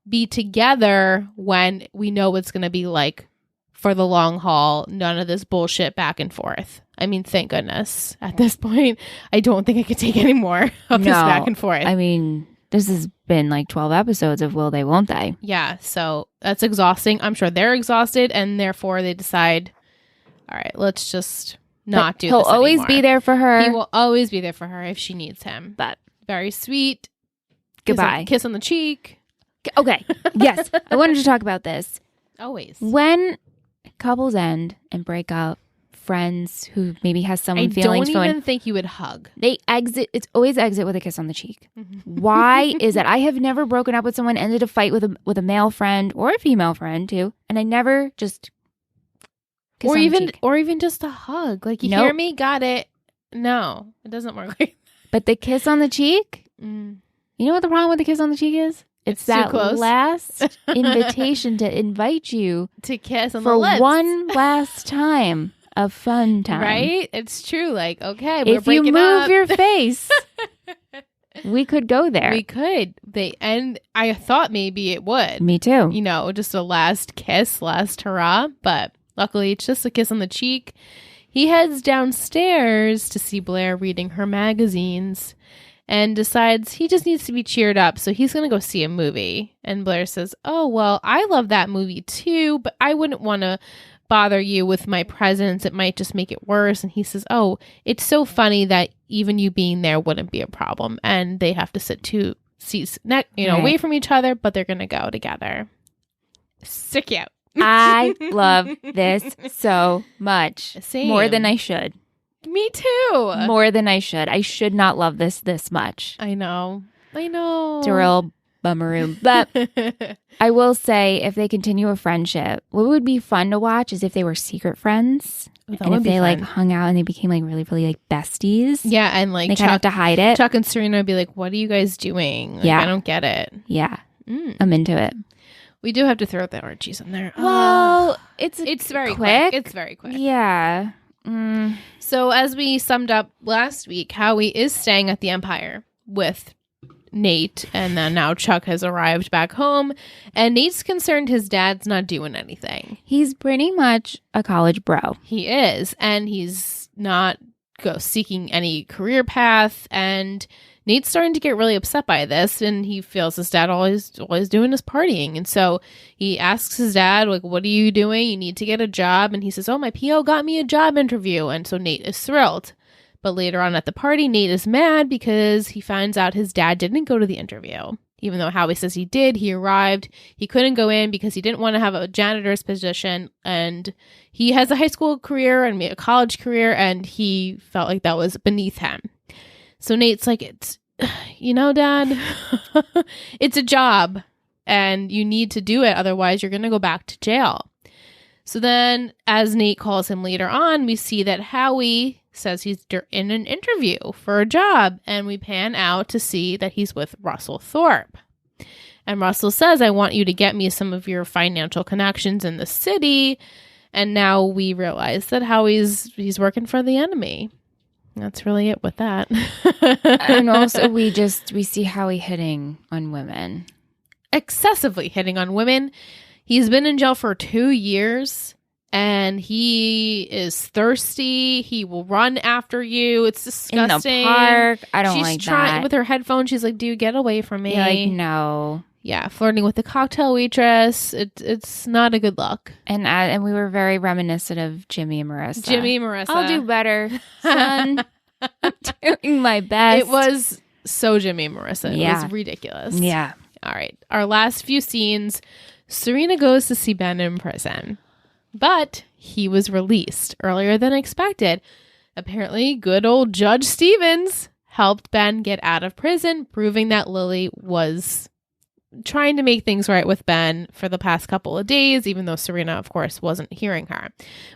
Speaker 1: be together when we know it's going to be like for the long haul. None of this bullshit back and forth. I mean, thank goodness. At this point, I don't think I could take any more of this back and forth.
Speaker 2: I mean, this has been like 12 episodes of will they, won't they?
Speaker 1: Yeah, so that's exhausting. I'm sure they're exhausted, and therefore they decide, all right, let's just not do this
Speaker 2: He'll always
Speaker 1: anymore.
Speaker 2: be there for her.
Speaker 1: He will always be there for her if she needs him.
Speaker 2: But
Speaker 1: very sweet.
Speaker 2: Goodbye.
Speaker 1: Kiss on the cheek.
Speaker 2: Okay. Yes. I wanted to talk about this.
Speaker 1: Always.
Speaker 2: When couples end and break up, friends who maybe has someone feelings for,
Speaker 1: I don't even think you would hug.
Speaker 2: They exit. It's always exit with a kiss on the cheek. Why is that? I have never broken up with someone, ended a fight with a male friend or a female friend too, and I never just kiss on the cheek.
Speaker 1: Or even just a hug. Like, you hear me? Got it. No, it doesn't work like that.
Speaker 2: But the kiss on the cheek, you know what the problem with the kiss on the cheek is? It's that
Speaker 1: close.
Speaker 2: last invitation to invite you
Speaker 1: to kiss on
Speaker 2: for
Speaker 1: the lips.
Speaker 2: one last time of fun time.
Speaker 1: Right? It's true. Like, okay, we're
Speaker 2: if you
Speaker 1: breaking
Speaker 2: move
Speaker 1: up.
Speaker 2: your face, we could go there.
Speaker 1: We could. And I thought maybe it would.
Speaker 2: Me too.
Speaker 1: You know, just a last kiss, last hurrah. But luckily, it's just a kiss on the cheek. He heads downstairs to see Blair reading her magazines and decides he just needs to be cheered up, so he's going to go see a movie. And Blair says, oh, well, I love that movie too, but I wouldn't want to bother you with my presence. It might just make it worse. And he says, oh, it's so funny that even you being there wouldn't be a problem. And they have to sit 2 seats away from each other, but they're going to go together. So cute.
Speaker 2: I love this so much.
Speaker 1: Same.
Speaker 2: More than I should.
Speaker 1: Me too.
Speaker 2: More than I should. I should not love this much.
Speaker 1: I know. It's
Speaker 2: a real bummeroo. But I will say, if they continue a friendship, what would be fun to watch is if they were secret friends. And if they like hung out and they became like really, really like besties.
Speaker 1: Yeah, and like
Speaker 2: they kind of have to hide it.
Speaker 1: Chuck and Serena would be like, what are you guys doing? Like, I don't get it.
Speaker 2: Yeah. I'm into it.
Speaker 1: We do have to throw the orgies in there.
Speaker 2: Well, it's
Speaker 1: very quick. It's very quick.
Speaker 2: Yeah.
Speaker 1: So as we summed up last week, Howie is staying at the Empire with Nate, and then now Chuck has arrived back home, and Nate's concerned his dad's not doing anything.
Speaker 2: He's pretty much a college bro.
Speaker 1: He is, and he's not seeking any career path, and Nate's starting to get really upset by this, and he feels his dad always doing is partying. And so he asks his dad, like, what are you doing? You need to get a job. And he says, oh, my PO got me a job interview. And so Nate is thrilled. But later on at the party, Nate is mad because he finds out his dad didn't go to the interview. Even though Howie says he did, he arrived. He couldn't go in because he didn't want to have a janitor's position. And he has a high school career and a college career, and he felt like that was beneath him. So Nate's like, Dad, it's a job and you need to do it. Otherwise, you're going to go back to jail. So then as Nate calls him later on, we see that Howie says he's in an interview for a job, and we pan out to see that he's with Russell Thorpe. And Russell says, I want you to get me some of your financial connections in the city. And now we realize that he's working for the enemy. That's really it with that.
Speaker 2: And also we see Howie hitting on women.
Speaker 1: Excessively hitting on women. He's been in jail for 2 years. And he is thirsty. He will run after you. It's disgusting.
Speaker 2: In the park. I don't like
Speaker 1: She's trying
Speaker 2: that.
Speaker 1: with her headphones. She's like, dude, get away from me.
Speaker 2: You're like, no.
Speaker 1: Yeah, flirting with the cocktail waitress. It's not a good look.
Speaker 2: And we were very reminiscent of Jimmy and Marissa.
Speaker 1: Jimmy and Marissa.
Speaker 2: I'll do better, son. I'm doing my best.
Speaker 1: It was so Jimmy and Marissa. It was ridiculous.
Speaker 2: Yeah.
Speaker 1: All right. Our last few scenes, Serena goes to see Ben in prison. But he was released earlier than expected. Apparently, good old Judge Stevens helped Ben get out of prison, proving that Lily was trying to make things right with Ben for the past couple of days, even though Serena, of course, wasn't hearing her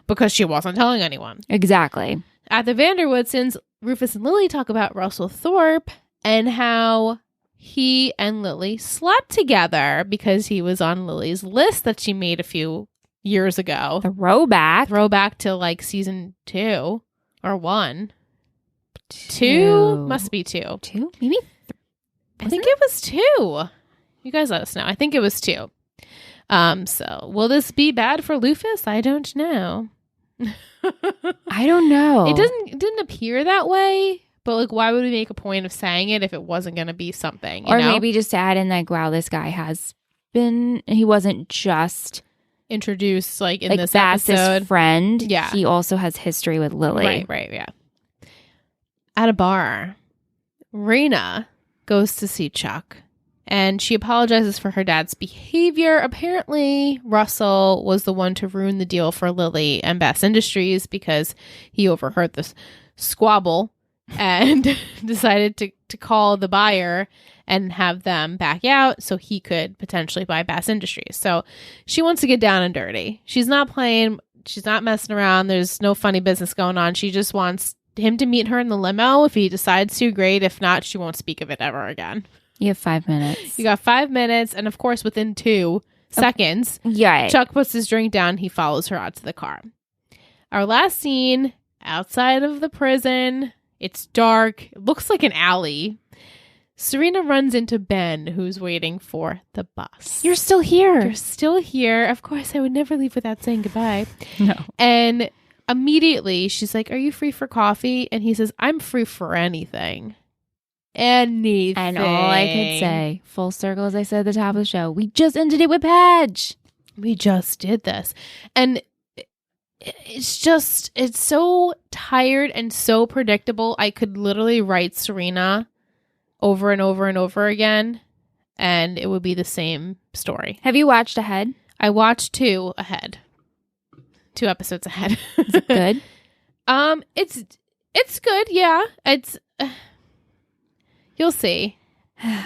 Speaker 1: because she wasn't telling anyone.
Speaker 2: Exactly.
Speaker 1: At the Vanderwoodsons, Rufus and Lily talk about Russell Thorpe and how he and Lily slept together because he was on Lily's list that she made a few years ago. Throwback to like season 2 or 1. 2 must be 2.
Speaker 2: 2? Maybe?
Speaker 1: I think it was 2. You guys let us know. I think it was 2. So will this be bad for Rufus? I don't know.
Speaker 2: I don't know.
Speaker 1: It didn't appear that way. But like, why would we make a point of saying it if it wasn't going to be something?
Speaker 2: Or maybe just to add in like, wow, this guy he wasn't just
Speaker 1: introduced like in
Speaker 2: like
Speaker 1: this
Speaker 2: Bass's
Speaker 1: episode.
Speaker 2: Friend.
Speaker 1: Yeah.
Speaker 2: He also has history with Lily.
Speaker 1: Right, yeah. At a bar, Raina goes to see Chuck and she apologizes for her dad's behavior. Apparently, Russell was the one to ruin the deal for Lily and Bass Industries because he overheard this squabble and decided to call the buyer and have them back out so he could potentially buy Bass Industries. So she wants to get down and dirty. She's not playing. She's not messing around. There's no funny business going on. She just wants him to meet her in the limo. If he decides to, great. If not, she won't speak of it ever again.
Speaker 2: You have 5 minutes.
Speaker 1: You got 5 minutes. And of course, within 2 seconds, Chuck puts his drink down. He follows her out to the car. Our last scene outside of the prison. It's dark. It looks like an alley. Serena runs into Ben, who's waiting for the bus.
Speaker 2: You're still here.
Speaker 1: You're still here. Of course, I would never leave without saying goodbye.
Speaker 2: No.
Speaker 1: And immediately, she's like, are you free for coffee? And he says, I'm free for anything. Anything.
Speaker 2: And all I could say, full circle, as I said at the top of the show, we just ended it with Padge.
Speaker 1: We just did this. And it's so tired and so predictable. I could literally write Serena over and over and over again, and it would be the same story.
Speaker 2: Have you watched ahead?
Speaker 1: I watched 2 ahead. 2 episodes ahead.
Speaker 2: Is it good?
Speaker 1: It's good, yeah. It's you'll see.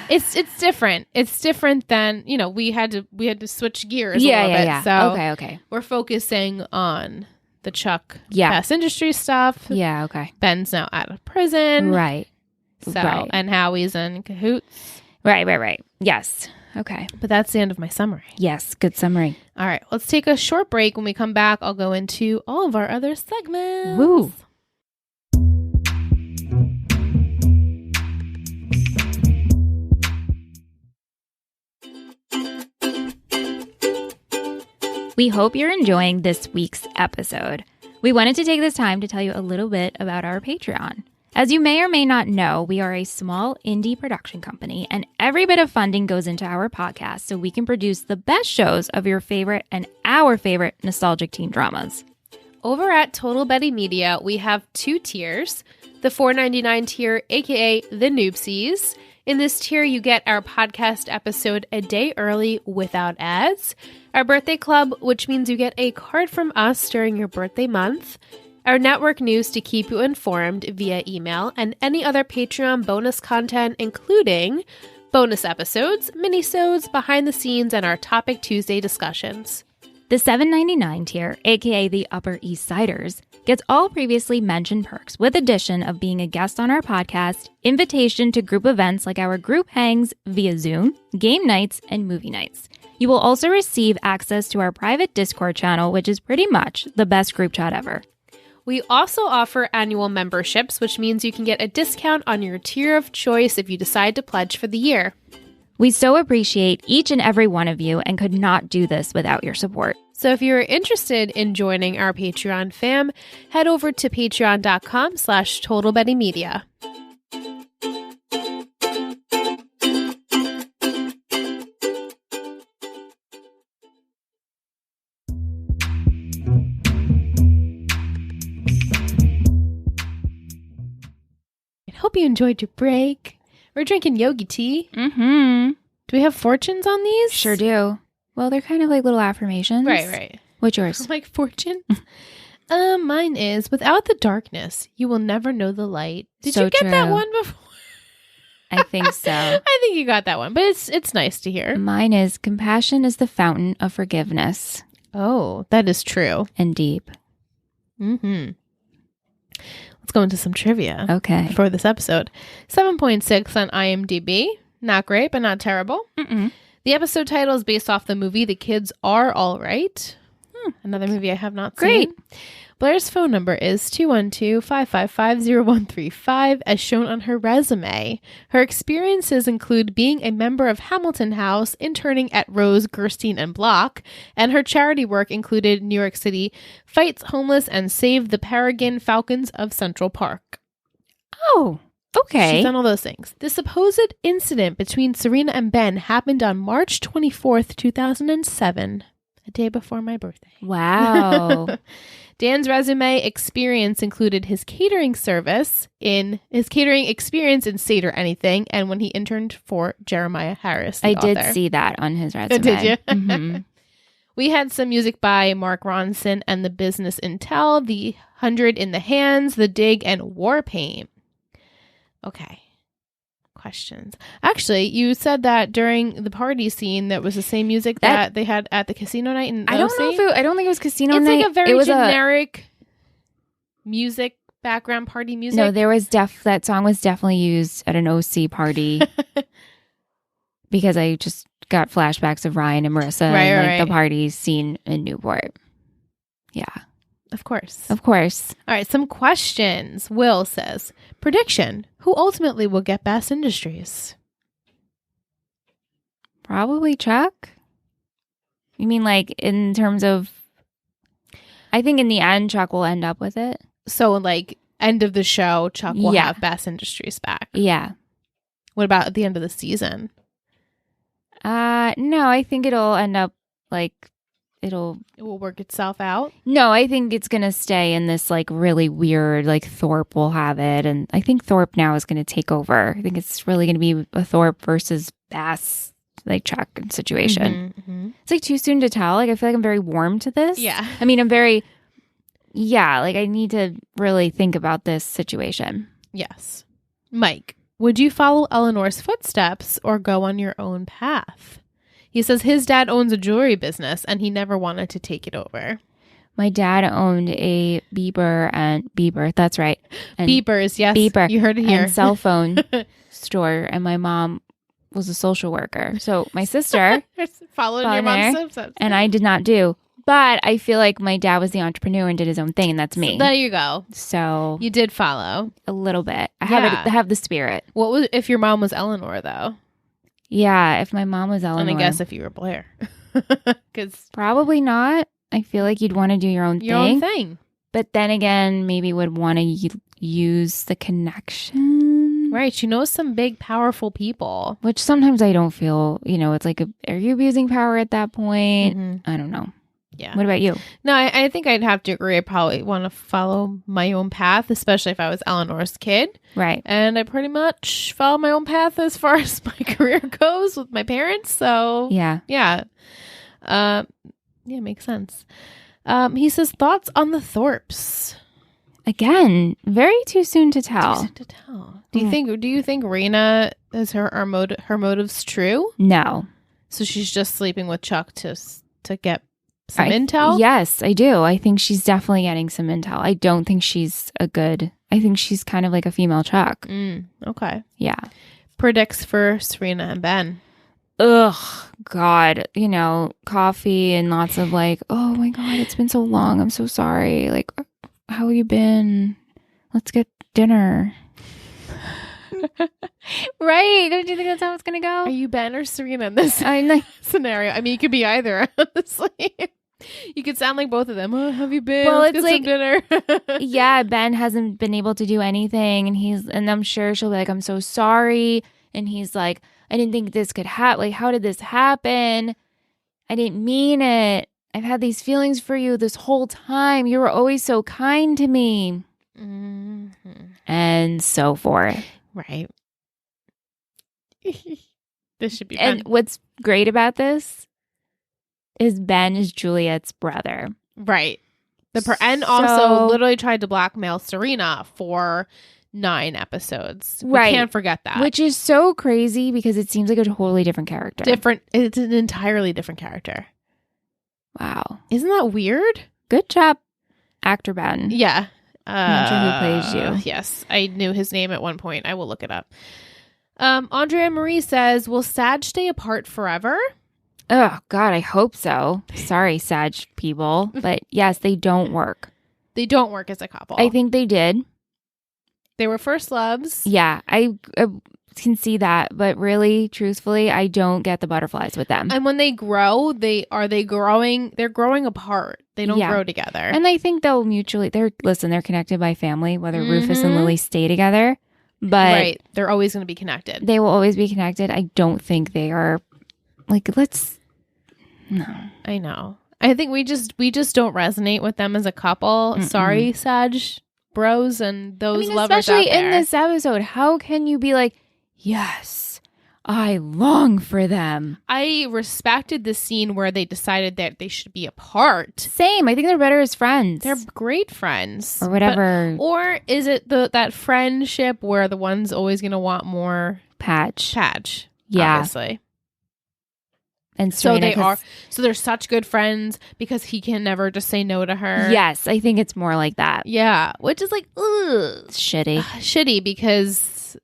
Speaker 1: It's different. It's different than, we had to switch gears a little bit. Yeah. So
Speaker 2: okay.
Speaker 1: We're focusing on the Chuck
Speaker 2: Bass
Speaker 1: Industry stuff.
Speaker 2: Yeah, okay.
Speaker 1: Ben's now out of prison.
Speaker 2: Right.
Speaker 1: And Howie's in cahoots.
Speaker 2: Right. Yes. Okay.
Speaker 1: But that's the end of my summary.
Speaker 2: Yes, good summary.
Speaker 1: All right, let's take a short break. When we come back, I'll go into all of our other segments.
Speaker 2: Woo. We hope you're enjoying this week's episode. We wanted to take this time to tell you a little bit about our Patreon. As you may or may not know, we are a small indie production company, and every bit of funding goes into our podcast so we can produce the best shows of your favorite and our favorite nostalgic teen dramas.
Speaker 1: Over at Total Betty Media, we have 2 tiers. The $4.99 tier, aka the Noobsies. In this tier, you get our podcast episode a day early without ads. Our birthday club, which means you get a card from us during your birthday month. Our network news to keep you informed via email, and any other Patreon bonus content, including bonus episodes, minisodes, behind the scenes, and our Topic Tuesday discussions.
Speaker 2: The $7.99 tier, aka the Upper East Siders, gets all previously mentioned perks with addition of being a guest on our podcast, invitation to group events like our group hangs via Zoom, game nights, and movie nights. You will also receive access to our private Discord channel, which is pretty much the best group chat ever.
Speaker 1: We also offer annual memberships, which means you can get a discount on your tier of choice if you decide to pledge for the year.
Speaker 2: We so appreciate each and every one of you and could not do this without your support.
Speaker 1: So if you're interested in joining our Patreon fam, head over to patreon.com/TotalBettyMedia. I hope you enjoyed your break. We're drinking yogi tea.
Speaker 2: Mm-hmm.
Speaker 1: Do we have fortunes on these?
Speaker 2: Sure do. Well, they're kind of like little affirmations.
Speaker 1: Right.
Speaker 2: What's yours?
Speaker 1: Like fortune? Mine is, without the darkness, you will never know the light. Did
Speaker 2: So
Speaker 1: you get that
Speaker 2: true.
Speaker 1: one before?
Speaker 2: I think so.
Speaker 1: I think you got that one, but it's nice to hear.
Speaker 2: Mine is compassion is the fountain of forgiveness.
Speaker 1: Oh, that is true.
Speaker 2: And deep.
Speaker 1: Mm-hmm. Let's go into some trivia.
Speaker 2: Okay.
Speaker 1: For this episode. 7.6 on IMDb. Not great, but not terrible.
Speaker 2: Mm-mm.
Speaker 1: The episode title is based off the movie The Kids Are All Right. Another movie I have not
Speaker 2: Great.
Speaker 1: seen. Blair's phone number is 212-555-0135 as shown on her resume. Her experiences include being a member of Hamilton House, interning at Rose, Gerstein, and Block, and her charity work included New York City Fights Homeless and Save the Peregrine Falcons of Central Park.
Speaker 2: Oh, okay.
Speaker 1: She's done all those things. The supposed incident between Serena and Ben happened on March 24th, 2007, a day before my birthday.
Speaker 2: Wow.
Speaker 1: Dan's resume experience included his catering experience in Seder Anything and when he interned for Jeremiah Harris, the
Speaker 2: I
Speaker 1: author.
Speaker 2: did see that on his resume.
Speaker 1: Did you?
Speaker 2: Mhm.
Speaker 1: We had some music by Mark Ronson and The Business Intel, The 100 in the Hands, The Dig, and War Paint. Okay. Questions. Actually, you said that during the party scene that was the same music that they had at the casino night in
Speaker 2: I don't
Speaker 1: OC?
Speaker 2: know if I don't think it was casino
Speaker 1: It's
Speaker 2: night.
Speaker 1: like a very
Speaker 2: it was
Speaker 1: generic music, background party music.
Speaker 2: No, there was that song was definitely used at an OC party because I just got flashbacks of Ryan and Marissa and the party scene in Newport. Yeah.
Speaker 1: Of course.
Speaker 2: Of course.
Speaker 1: All right, some questions. Will says, prediction, who ultimately will get Bass Industries?
Speaker 2: Probably Chuck. You mean like in terms of, I think in the end, Chuck will end up with it.
Speaker 1: So like end of the show, Chuck will
Speaker 2: Yeah.
Speaker 1: have Bass Industries back.
Speaker 2: Yeah.
Speaker 1: What about at the end of the season?
Speaker 2: No, I think it'll end up like
Speaker 1: It will work itself out.
Speaker 2: No, I think it's going to stay in this like really weird, like Thorpe will have it. And I think Thorpe now is going to take over. I think it's really going to be a Thorpe versus Bass, like Chuck situation.
Speaker 1: Mm-hmm.
Speaker 2: It's like too soon to tell. Like I feel like I'm very warm to this.
Speaker 1: Yeah.
Speaker 2: I mean, like I need to really think about this situation.
Speaker 1: Yes. Mike, would you follow Eleanor's footsteps or go on your own path? He says his dad owns a jewelry business and he never wanted to take it over.
Speaker 2: My dad owned a Bieber. That's right. And
Speaker 1: Beepers, yes.
Speaker 2: Bieber.
Speaker 1: You heard it here.
Speaker 2: And cell phone store. And my mom was a social worker. So my sister
Speaker 1: Following your mom's footsteps.
Speaker 2: and I did not do. But I feel like my dad was the entrepreneur and did his own thing, and that's me.
Speaker 1: So there you go.
Speaker 2: So
Speaker 1: You did follow.
Speaker 2: a little bit. I
Speaker 1: Yeah.
Speaker 2: have the spirit.
Speaker 1: What was if your mom was Eleanor though?
Speaker 2: Yeah, if my mom was Eleanor.
Speaker 1: And I guess if you were Blair. Because
Speaker 2: Probably not. I feel like you'd want to do your own thing. But then again, maybe would want to use the connection.
Speaker 1: Right. She knows some big, powerful people.
Speaker 2: Which sometimes I don't feel, it's like, are you abusing power at that point?
Speaker 1: Mhm.
Speaker 2: I don't know.
Speaker 1: Yeah.
Speaker 2: What about you?
Speaker 1: No, I think I'd have to agree. I probably want to follow my own path, especially if I was Eleanor's kid.
Speaker 2: Right.
Speaker 1: And I pretty much follow my own path as far as my career goes with my parents. So,
Speaker 2: Yeah.
Speaker 1: yeah. Makes sense. He says, thoughts on the Thorpes?
Speaker 2: Again, very too soon to tell.
Speaker 1: Too soon to tell. Do you think Rena is her motives true?
Speaker 2: No.
Speaker 1: So she's just sleeping with Chuck to get some intel?
Speaker 2: Yes, I do. I think she's definitely getting some intel. I don't think she's I think she's kind of like a female Chuck.
Speaker 1: Okay.
Speaker 2: Yeah.
Speaker 1: Predicts for Serena and Ben.
Speaker 2: Ugh, God, coffee and lots of like, oh my God, it's been so long. I'm so sorry. Like, how have you been? Let's get dinner. Right? Don't you think that's how it's going to go?
Speaker 1: Are you Ben or Serena in this
Speaker 2: like,
Speaker 1: scenario? I mean, you could be either, honestly. You could sound like both of them. Oh, have you been?
Speaker 2: Well,
Speaker 1: Let's
Speaker 2: it's
Speaker 1: get some dinner.
Speaker 2: Yeah, Ben hasn't been able to do anything. And I'm sure she'll be like, I'm so sorry. And he's like, I didn't think this could happen. Like, how did this happen? I didn't mean it. I've had these feelings for you this whole time. You were always so kind to me. And so forth.
Speaker 1: Right. This should be fun.
Speaker 2: And what's great about this is Ben is Juliet's brother.
Speaker 1: Right. And also literally tried to blackmail Serena for 9 episodes. We can't forget that.
Speaker 2: Which is so crazy because it seems like a totally different character.
Speaker 1: It's an entirely different character.
Speaker 2: Wow.
Speaker 1: Isn't that weird?
Speaker 2: Good job, actor Ben.
Speaker 1: Yeah.
Speaker 2: I'm not sure who plays you.
Speaker 1: Yes. I knew his name at one point. I will look it up. Andrea Marie says, will Sag stay apart forever?
Speaker 2: Oh, God, I hope so. Sorry, Sag people. But yes, they don't work.
Speaker 1: They don't work as a couple.
Speaker 2: I think they did.
Speaker 1: They were first loves.
Speaker 2: Yeah, I can see that. But really, truthfully, I don't get the butterflies with them.
Speaker 1: And when they grow, they're growing apart. They don't grow together.
Speaker 2: And I think they're connected by family, whether Rufus and Lily stay together. But
Speaker 1: right. They're always going to be connected.
Speaker 2: They will always be connected. I don't think they are no.
Speaker 1: I know. I think we just don't resonate with them as a couple. Mm-mm. Sorry, Sag bros and those lovers
Speaker 2: especially
Speaker 1: out there.
Speaker 2: In this episode. How can you be like, yes, I long for them?
Speaker 1: I respected the scene where they decided that they should be apart.
Speaker 2: Same. I think they're better as friends.
Speaker 1: They're great friends.
Speaker 2: Or whatever.
Speaker 1: Or is it that friendship where the one's always going to want more?
Speaker 2: Patch.
Speaker 1: Yeah. Obviously.
Speaker 2: And Serena,
Speaker 1: so they're such good friends because he can never just say no to her.
Speaker 2: Yes, I think it's more like that.
Speaker 1: Yeah, which is like, ugh.
Speaker 2: Shitty
Speaker 1: because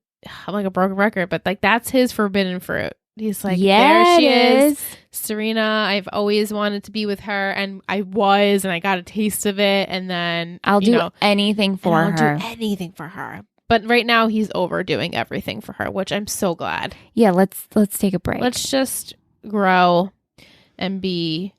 Speaker 1: I'm like a broken record, but like that's his forbidden fruit. He's like,
Speaker 2: yeah,
Speaker 1: there she is, Serena. I've always wanted to be with her, and I got a taste of it, and then
Speaker 2: I'll do anything for
Speaker 1: her. But right now he's overdoing everything for her, which I'm so glad.
Speaker 2: Yeah, let's take a break.
Speaker 1: Let's just grow and be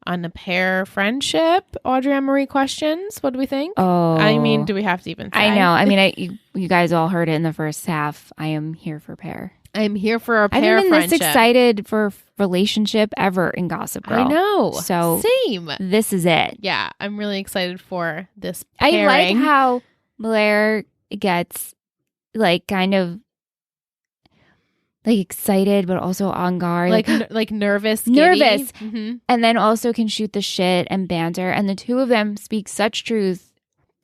Speaker 1: on a pair friendship. Audrey Marie questions. What do we think?
Speaker 2: Oh,
Speaker 1: I mean, do we have to even say?
Speaker 2: I know. I mean, you guys all heard it in the first half. I am here for pair.
Speaker 1: I'm here for a pair
Speaker 2: friendship. I've been
Speaker 1: friendship.
Speaker 2: this excited for relationship ever in Gossip Girl.
Speaker 1: I know.
Speaker 2: So
Speaker 1: same.
Speaker 2: This is it.
Speaker 1: Yeah, I'm really excited for this pairing.
Speaker 2: I like how Blair gets like kind of like excited, but also on guard,
Speaker 1: like nervous,
Speaker 2: mm-hmm. And then also can shoot the shit and banter. And the two of them speak such truth,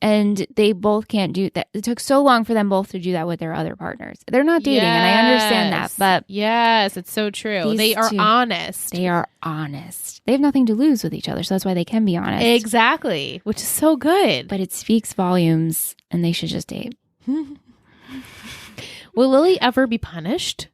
Speaker 2: and they both can't do that. It took so long for them both to do that with their other partners. They're not dating, and I understand that, but
Speaker 1: yes, it's so true. They are honest.
Speaker 2: They are honest. They have nothing to lose with each other, so that's why they can be honest.
Speaker 1: Exactly, which is so good.
Speaker 2: But it speaks volumes, and they should just date.
Speaker 1: Will Lily ever be punished?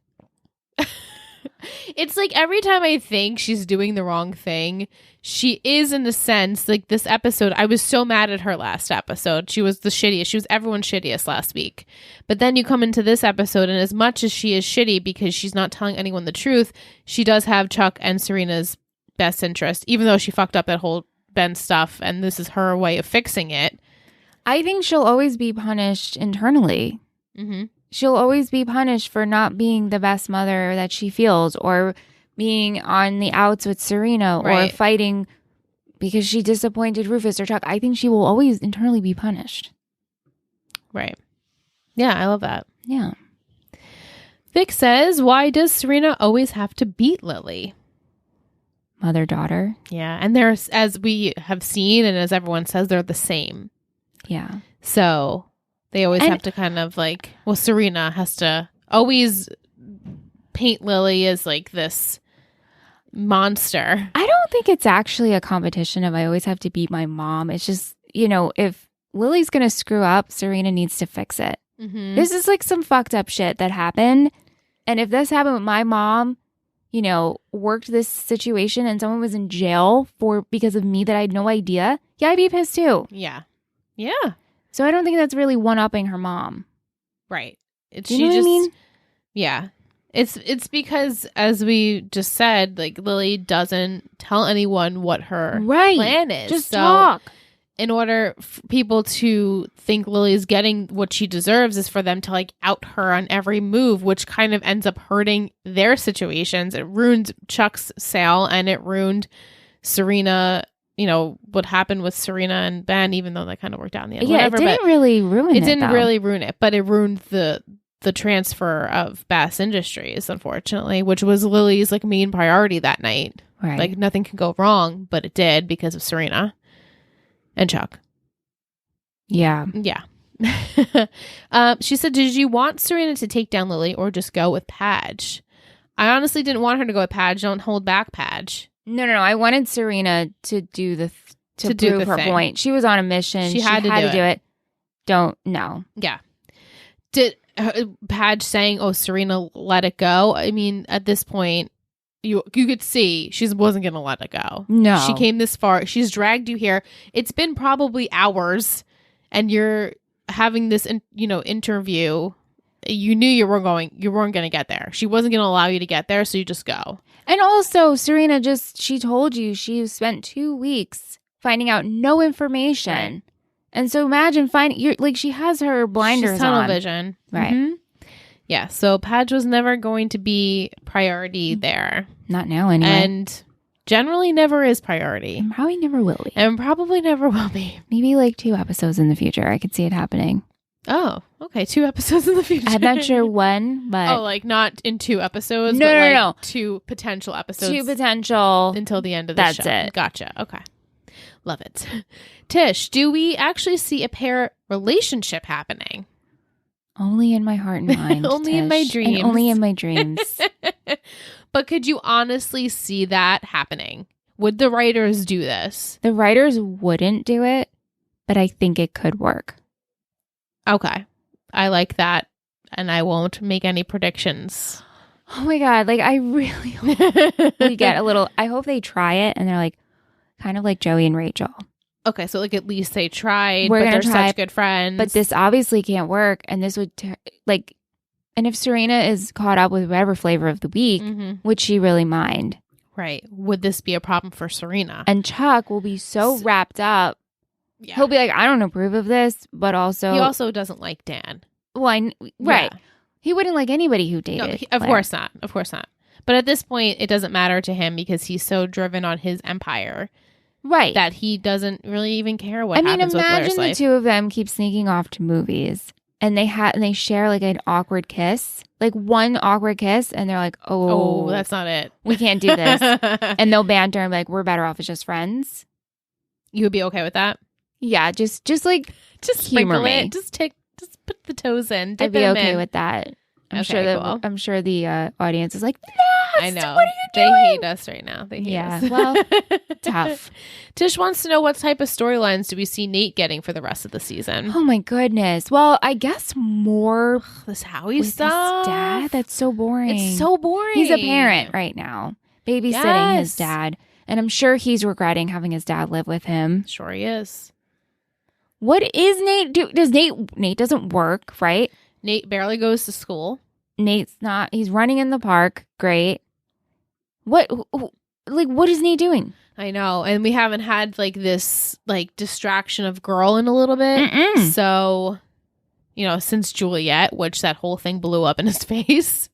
Speaker 1: It's like every time I think she's doing the wrong thing, she is, in a sense. Like this episode, I was so mad at her last episode. She was the shittiest. She was everyone's shittiest last week. But then you come into this episode, and as much as she is shitty because she's not telling anyone the truth, she does have Chuck and Serena's best interest, even though she fucked up that whole Ben stuff, and this is her way of fixing it.
Speaker 2: I think she'll always be punished internally.
Speaker 1: Mm-hmm.
Speaker 2: She'll always be punished for not being the best mother that she feels, or being on the outs with Serena, or fighting because she disappointed Rufus or Chuck. I think she will always internally be punished.
Speaker 1: Right. Yeah, I love that.
Speaker 2: Yeah.
Speaker 1: Vic says, why does Serena always have to beat Lily?
Speaker 2: Mother-daughter.
Speaker 1: Yeah, and there's, as we have seen and as everyone says, they're the same.
Speaker 2: Yeah.
Speaker 1: So they always have to kind of like, well, Serena has to always paint Lily as like this, monster.
Speaker 2: I don't think it's actually a competition of I always have to beat my mom. It's just, if Lily's going to screw up, Serena needs to fix it.
Speaker 1: Mm-hmm.
Speaker 2: This is like some fucked up shit that happened. And if this happened with my mom, worked this situation and someone was in jail because of me that I had no idea, I'd be pissed too.
Speaker 1: Yeah. Yeah.
Speaker 2: So I don't think that's really one-upping her mom.
Speaker 1: Right.
Speaker 2: Do you know what I mean?
Speaker 1: Yeah. It's because, as we just said, like, Lily doesn't tell anyone what her plan is.
Speaker 2: Just talk.
Speaker 1: In order for people to think Lily's getting what she deserves is for them to like out her on every move, which kind of ends up hurting their situations. It ruined Chuck's sale and it ruined Serena, what happened with Serena and Ben, even though that kind of worked out in the end.
Speaker 2: Yeah, it didn't really ruin it.
Speaker 1: It didn't really ruin it, but it ruined the transfer of Bass Industries, unfortunately, which was Lily's like main priority that night.
Speaker 2: Right.
Speaker 1: Like nothing could go wrong, but it did because of Serena. And Chuck.
Speaker 2: Yeah.
Speaker 1: Yeah. She said, did you want Serena to take down Lily or just go with Padge? I honestly didn't want her to go with Padge. Don't hold back, Padge.
Speaker 2: No. I wanted Serena to do to prove her point. She was on a mission. She had to do it. No.
Speaker 1: Yeah. Did Padge saying, oh, Serena, let it go? I mean, at this point, you could see she wasn't going to let it go.
Speaker 2: No.
Speaker 1: She came this far. She's dragged you here. It's been probably hours and you're having this, interview. You knew you weren't going to get there. She wasn't going to allow you to get there. So you just go.
Speaker 2: And also Serena she told you she spent 2 weeks finding out no information. Right. And so imagine she has her blinders
Speaker 1: She's tunnel
Speaker 2: on.
Speaker 1: vision.
Speaker 2: Right.
Speaker 1: Mm-hmm. Yeah, so Padge was never going to be priority there.
Speaker 2: Not now, anyway.
Speaker 1: And generally never is priority.
Speaker 2: And probably never will be.
Speaker 1: And probably never will be.
Speaker 2: Maybe like 2 episodes in the future. I could see it happening.
Speaker 1: Oh, okay. 2 episodes in the future.
Speaker 2: I'm not sure when, but...
Speaker 1: Oh, like not in 2 episodes?
Speaker 2: No.
Speaker 1: 2 potential episodes.
Speaker 2: 2 potential...
Speaker 1: Until the end of the show.
Speaker 2: That's it.
Speaker 1: Gotcha. Okay. Love it. Tish, do we actually see a pair relationship happening?
Speaker 2: Only in my heart and mind.
Speaker 1: Only in my dreams.
Speaker 2: And only in my dreams.
Speaker 1: But could you honestly see that happening? Would the writers do this?
Speaker 2: The writers wouldn't do it, but I think it could work.
Speaker 1: Okay. I like that. And I won't make any predictions.
Speaker 2: Oh my God. Like, I really hope we get a little... I hope they try it and they're like, kind of like Joey and Rachel.
Speaker 1: Okay, so like at least they tried,
Speaker 2: We're
Speaker 1: but they're
Speaker 2: try,
Speaker 1: such good friends.
Speaker 2: But this obviously can't work, and this would and if Serena is caught up with whatever flavor of the week, would she really mind?
Speaker 1: Right. Would this be a problem for Serena?
Speaker 2: And Chuck will be so wrapped up. Yeah. He'll be like, I don't approve of this, but also...
Speaker 1: He also doesn't like Dan.
Speaker 2: Well, right. Yeah. He wouldn't like anybody who dated.
Speaker 1: No, of course not. Of course not. But at this point, it doesn't matter to him because he's so driven on his empire.
Speaker 2: Right.
Speaker 1: That he doesn't really even care what happens with Blair's
Speaker 2: life. Imagine the 2 of them keep sneaking off to movies and they share like an awkward kiss, like one awkward kiss, and they're like, oh,
Speaker 1: that's not it.
Speaker 2: We can't do this. And they'll banter and be like, we're better off as just friends.
Speaker 1: You would be okay with that?
Speaker 2: Yeah, just humor me.
Speaker 1: Just put the toes in.
Speaker 2: I'd be okay with that. I'm sure the audience is like, no,
Speaker 1: I know.
Speaker 2: What are you doing?
Speaker 1: They hate us right now. They hate us.
Speaker 2: Well, tough.
Speaker 1: Tish wants to know what type of storylines do we see Nate getting for the rest of the season?
Speaker 2: Oh my goodness. Well, I guess more
Speaker 1: this Howie stuff.
Speaker 2: His dad. That's so boring.
Speaker 1: It's so boring.
Speaker 2: He's a parent right now, babysitting his dad, and I'm sure he's regretting having his dad live with him.
Speaker 1: Sure he is.
Speaker 2: What is Nate do? Nate doesn't work, right?
Speaker 1: Nate barely goes to school.
Speaker 2: Nate's not. He's running in the park. Great. What is Nate doing?
Speaker 1: I know. And we haven't had like this like distraction of girl in a little bit. So, since Juliet, which that whole thing blew up in his face.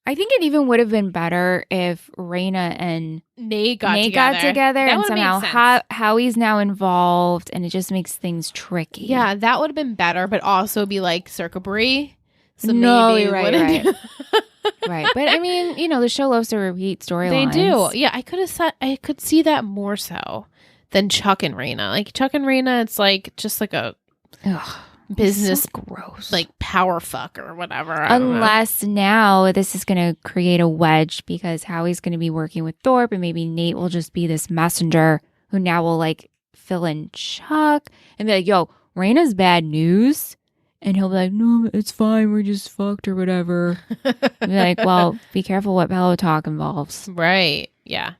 Speaker 2: I think it even would have been better if Raina and
Speaker 1: Nate got together
Speaker 2: and somehow Howie's now involved and it just makes things tricky.
Speaker 1: Yeah, that would have been better, but also be like Circa Brie. So
Speaker 2: no,
Speaker 1: maybe
Speaker 2: right. Right. But I mean, the show loves to repeat storylines.
Speaker 1: They do. Yeah, I could see that more so than Chuck and Raina. Like Chuck and Raina, it's like just like a business,
Speaker 2: so gross,
Speaker 1: like power fuck or whatever. I don't know.
Speaker 2: Unless now this is going to create a wedge because Howie's going to be working with Thorpe, and maybe Nate will just be this messenger who now will like fill in Chuck and be like, "Yo, Raina's bad news," and he'll be like, "No, it's fine. We're just fucked or whatever." Be like, "Well, be careful what pillow talk involves."
Speaker 1: Right? Yeah.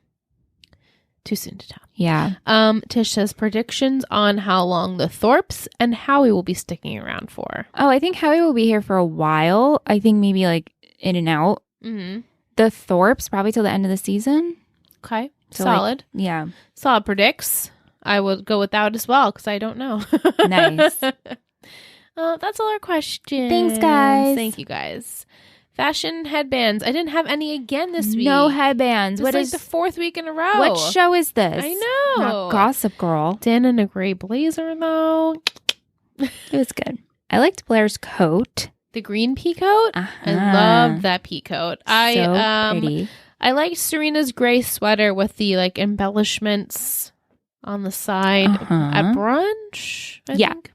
Speaker 1: Too soon to tell.
Speaker 2: Yeah.
Speaker 1: Tish says predictions on how long the Thorpes and Howie will be sticking around for.
Speaker 2: Oh, I think Howie will be here for a while. I think maybe like in and out.
Speaker 1: Mm-hmm.
Speaker 2: The Thorpes probably till the end of the season.
Speaker 1: Okay.
Speaker 2: So,
Speaker 1: solid.
Speaker 2: Like, yeah.
Speaker 1: Solid predicts. I will go with that as well because I don't know.
Speaker 2: Nice.
Speaker 1: That's all our questions.
Speaker 2: Thanks, guys.
Speaker 1: Thank you, guys. Fashion headbands. I didn't have any again this week.
Speaker 2: No headbands.
Speaker 1: It's
Speaker 2: What
Speaker 1: like
Speaker 2: is
Speaker 1: the fourth week in a row.
Speaker 2: What show is this?
Speaker 1: I know.
Speaker 2: Not Gossip Girl.
Speaker 1: Dan in a gray blazer, though.
Speaker 2: It was good. I liked Blair's coat.
Speaker 1: The green pea coat.
Speaker 2: Uh-huh.
Speaker 1: I love that pea coat.
Speaker 2: So pretty.
Speaker 1: I liked Serena's gray sweater with the like embellishments on the side at brunch. I think.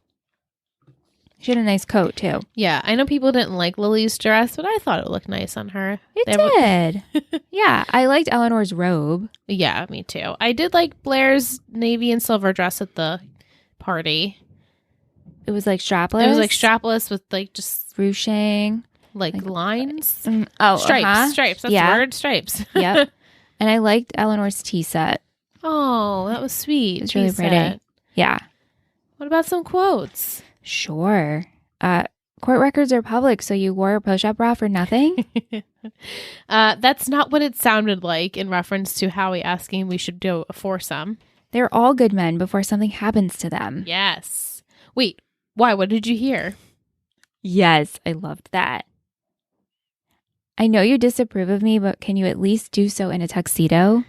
Speaker 2: She had a nice coat too.
Speaker 1: Yeah, I know people didn't like Lily's dress, but I thought it looked nice on her.
Speaker 2: It did. Yeah, I liked Eleanor's robe.
Speaker 1: Yeah, me too. I did like Blair's navy and silver dress at the party.
Speaker 2: It was like strapless.
Speaker 1: It was like strapless with like just
Speaker 2: ruching,
Speaker 1: like lines.
Speaker 2: Stripes.
Speaker 1: Stripes. That's the word. Stripes.
Speaker 2: Yep. And I liked Eleanor's tea set.
Speaker 1: Oh, that was sweet.
Speaker 2: It's really pretty.
Speaker 1: Set.
Speaker 2: Yeah.
Speaker 1: What about some quotes?
Speaker 2: Sure. Court records are public, so you wore a push-up bra for nothing?
Speaker 1: That's not what it sounded like in reference to Howie asking we should do a foursome.
Speaker 2: They're all good men before something happens to them.
Speaker 1: Yes. Wait, why? What did you hear?
Speaker 2: Yes, I loved that. I know you disapprove of me, but can you at least do so in a tuxedo?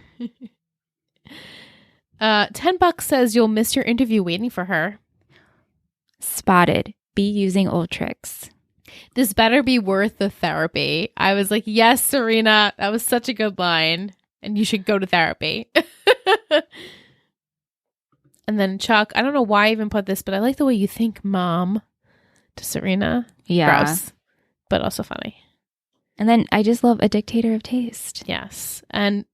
Speaker 1: $10 says you'll miss your interview waiting for her.
Speaker 2: Spotted. Be using old tricks.
Speaker 1: This better be worth the therapy. I was like, yes, Serena, that was such a good line. And you should go to therapy. And then Chuck, I don't know why I even put this, but I like the way you think, Mom, to Serena.
Speaker 2: Yeah.
Speaker 1: Gross, but also funny.
Speaker 2: And then I just love a dictator of taste.
Speaker 1: Yes. And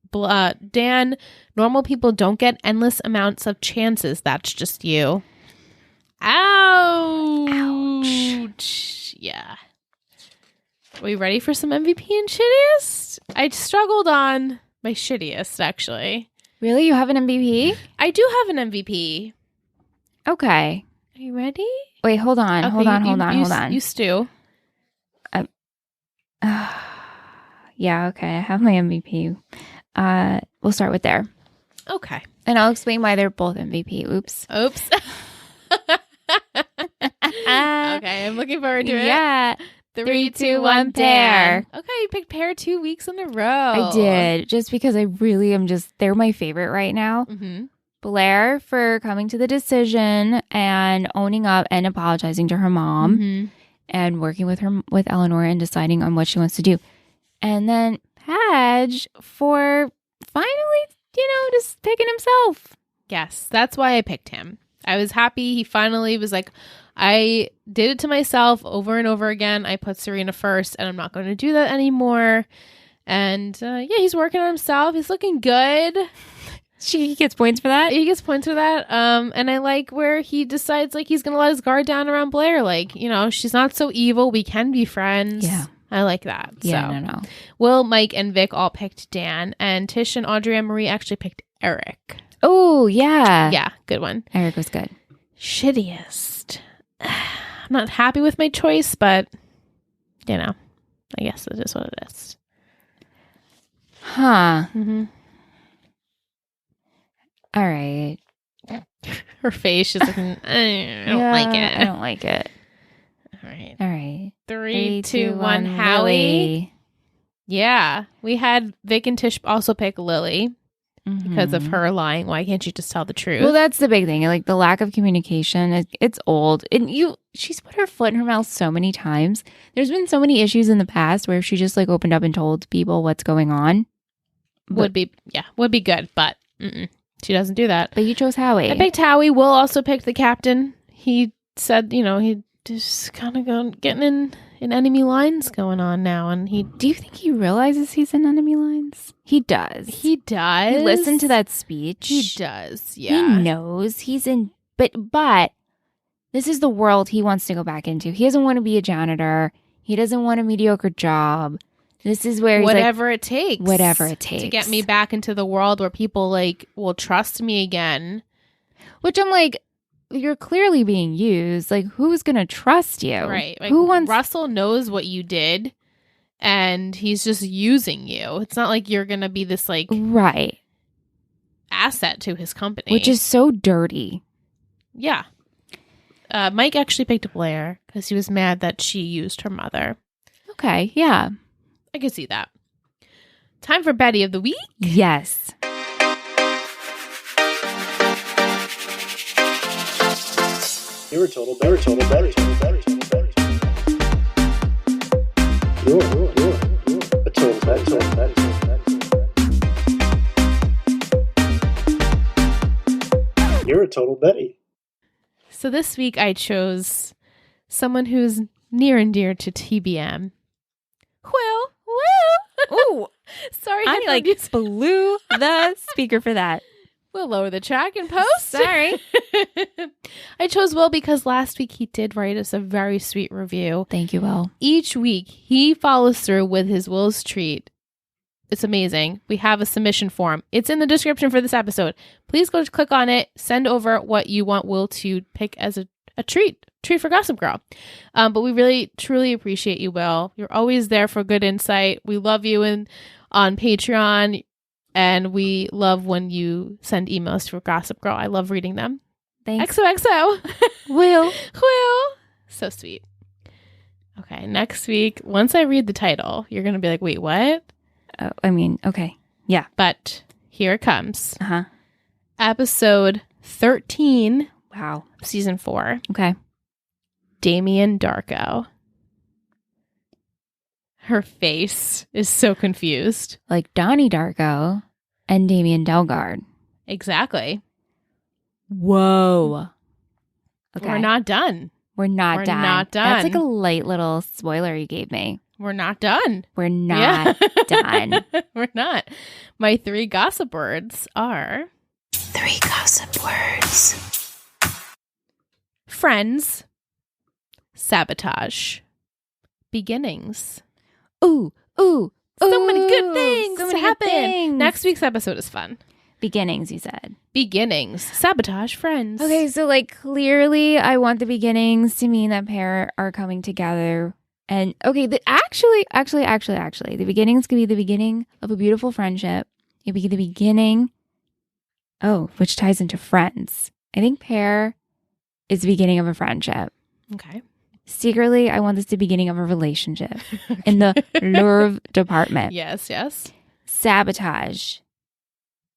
Speaker 1: Dan, normal people don't get endless amounts of chances. That's just you. Ouch. Yeah. Are we ready for some MVP and shittiest? I struggled on my shittiest, actually.
Speaker 2: Really? You have an MVP?
Speaker 1: I do have an MVP.
Speaker 2: Okay.
Speaker 1: Are you ready?
Speaker 2: Wait, hold on.
Speaker 1: Okay,
Speaker 2: hold on.
Speaker 1: You stew.
Speaker 2: Yeah, okay. I have my MVP. We'll start with there.
Speaker 1: Okay.
Speaker 2: And I'll explain why they're both MVP. Oops.
Speaker 1: Okay, I'm looking forward to it.
Speaker 2: Yeah.
Speaker 1: 3, 2, 1, pair. Okay, you picked pair 2 weeks in a row.
Speaker 2: I did. Just because I really am they're my favorite right now.
Speaker 1: Mm-hmm.
Speaker 2: Blair for coming to the decision and owning up and apologizing to her mom and working with Eleanor and deciding on what she wants to do. And then Padge for finally, just picking himself.
Speaker 1: Yes, that's why I picked him. I was happy. He finally was like, I did it to myself over and over again. I put Serena first, and I'm not going to do that anymore. And he's working on himself. He's looking good.
Speaker 2: He gets points for that?
Speaker 1: He gets points for that. And I like where he decides like he's going to let his guard down around Blair. Like, she's not so evil. We can be friends.
Speaker 2: Yeah.
Speaker 1: I like that.
Speaker 2: Yeah,
Speaker 1: so.
Speaker 2: no.
Speaker 1: Will, Mike, and Vic all picked Dan. And Tish and Audrey and Marie actually picked Eric.
Speaker 2: Oh, yeah.
Speaker 1: Yeah, good one.
Speaker 2: Eric was good.
Speaker 1: Shittiest. I'm not happy with my choice, but, I guess it is what it is.
Speaker 2: Huh.
Speaker 1: Mm-hmm.
Speaker 2: All right.
Speaker 1: Her face, she's like, I don't like it.
Speaker 2: I don't like it.
Speaker 1: All right.
Speaker 2: All right.
Speaker 1: 3, 2, 1, Howie.
Speaker 2: Lily.
Speaker 1: Yeah. We had Vic and Tish also pick Lily because of her lying. Why can't you just tell the truth?
Speaker 2: Well, that's the big thing. Like the lack of communication. It's old. And she's put her foot in her mouth so many times. There's been so many issues in the past where she just like opened up and told people what's going on.
Speaker 1: Would be good, but she doesn't do that.
Speaker 2: But you chose Howie.
Speaker 1: I picked Howie. Will also picked the captain. He said, he just kind of getting in enemy lines going on now. And
Speaker 2: do you think he realizes he's in enemy lines? He does.
Speaker 1: He does.
Speaker 2: He listened to that speech.
Speaker 1: He does. Yeah.
Speaker 2: He knows he's in, but this is the world he wants to go back into. He doesn't want to be a janitor. He doesn't want a mediocre job. This is where he's
Speaker 1: whatever it takes.
Speaker 2: Whatever it takes.
Speaker 1: To get me back into the world where people will trust me again.
Speaker 2: Which I'm like, you're clearly being used. Like, who's going to trust you?
Speaker 1: Right. Like,
Speaker 2: who wants...
Speaker 1: Russell knows what you did and he's just using you. It's not like you're going to be this
Speaker 2: right
Speaker 1: asset to his company.
Speaker 2: Which is so dirty.
Speaker 1: Yeah. Mike actually picked Blair because he was mad that she used her mother.
Speaker 2: Okay. Yeah.
Speaker 1: I could see that. Time for Betty of the Week.
Speaker 2: Yes.
Speaker 3: You're a total Betty. You're a total Betty. You're a total Betty.
Speaker 1: So this week I chose someone who's near and dear to TBM.
Speaker 2: Ooh.
Speaker 1: Sorry.
Speaker 2: I blew the speaker for that.
Speaker 1: We'll lower the track and post.
Speaker 2: Sorry.
Speaker 1: I chose Will because last week he did write us a very sweet review.
Speaker 2: Thank you, Will.
Speaker 1: Each week he follows through with his Will's treat. It's amazing. We have a submission form. It's in the description for this episode. Please go click on it. Send over what you want Will to pick as a treat for Gossip Girl. But we really, truly appreciate you, Will. You're always there for good insight. We love you on Patreon. And we love when you send emails for Gossip Girl. I love reading them.
Speaker 2: Thanks.
Speaker 1: XOXO.
Speaker 2: Will.
Speaker 1: So sweet. Okay, next week, once I read the title, you're going to be like, wait, what?
Speaker 2: Oh, okay. Yeah.
Speaker 1: But here it comes.
Speaker 2: Uh-huh.
Speaker 1: Episode 13.
Speaker 2: Wow.
Speaker 1: Season 4.
Speaker 2: Okay.
Speaker 1: Damien Darko. Her face is so confused.
Speaker 2: Like Donnie Darko and Damien Delgard.
Speaker 1: Exactly.
Speaker 2: Whoa. Okay.
Speaker 1: We're not done.
Speaker 2: We're not done. That's like a light little spoiler you gave me.
Speaker 1: We're not done.
Speaker 2: We're not done.
Speaker 1: We're not. My 3 gossip words are...
Speaker 2: 3 gossip words.
Speaker 1: Friends. Sabotage. Beginnings.
Speaker 2: Ooh.
Speaker 1: So many good things
Speaker 2: so many
Speaker 1: happen.
Speaker 2: Good things.
Speaker 1: Next week's episode is fun.
Speaker 2: Beginnings, you said.
Speaker 1: Beginnings. Sabotage friends.
Speaker 2: Okay, so clearly I want the beginnings to mean that pair are coming together. And okay, actually, the beginnings could be the beginning of a beautiful friendship. It could be the beginning, which ties into friends. I think pair is the beginning of a friendship.
Speaker 1: Okay.
Speaker 2: Secretly, I want this the beginning of a relationship in the love department.
Speaker 1: Yes.
Speaker 2: Sabotage.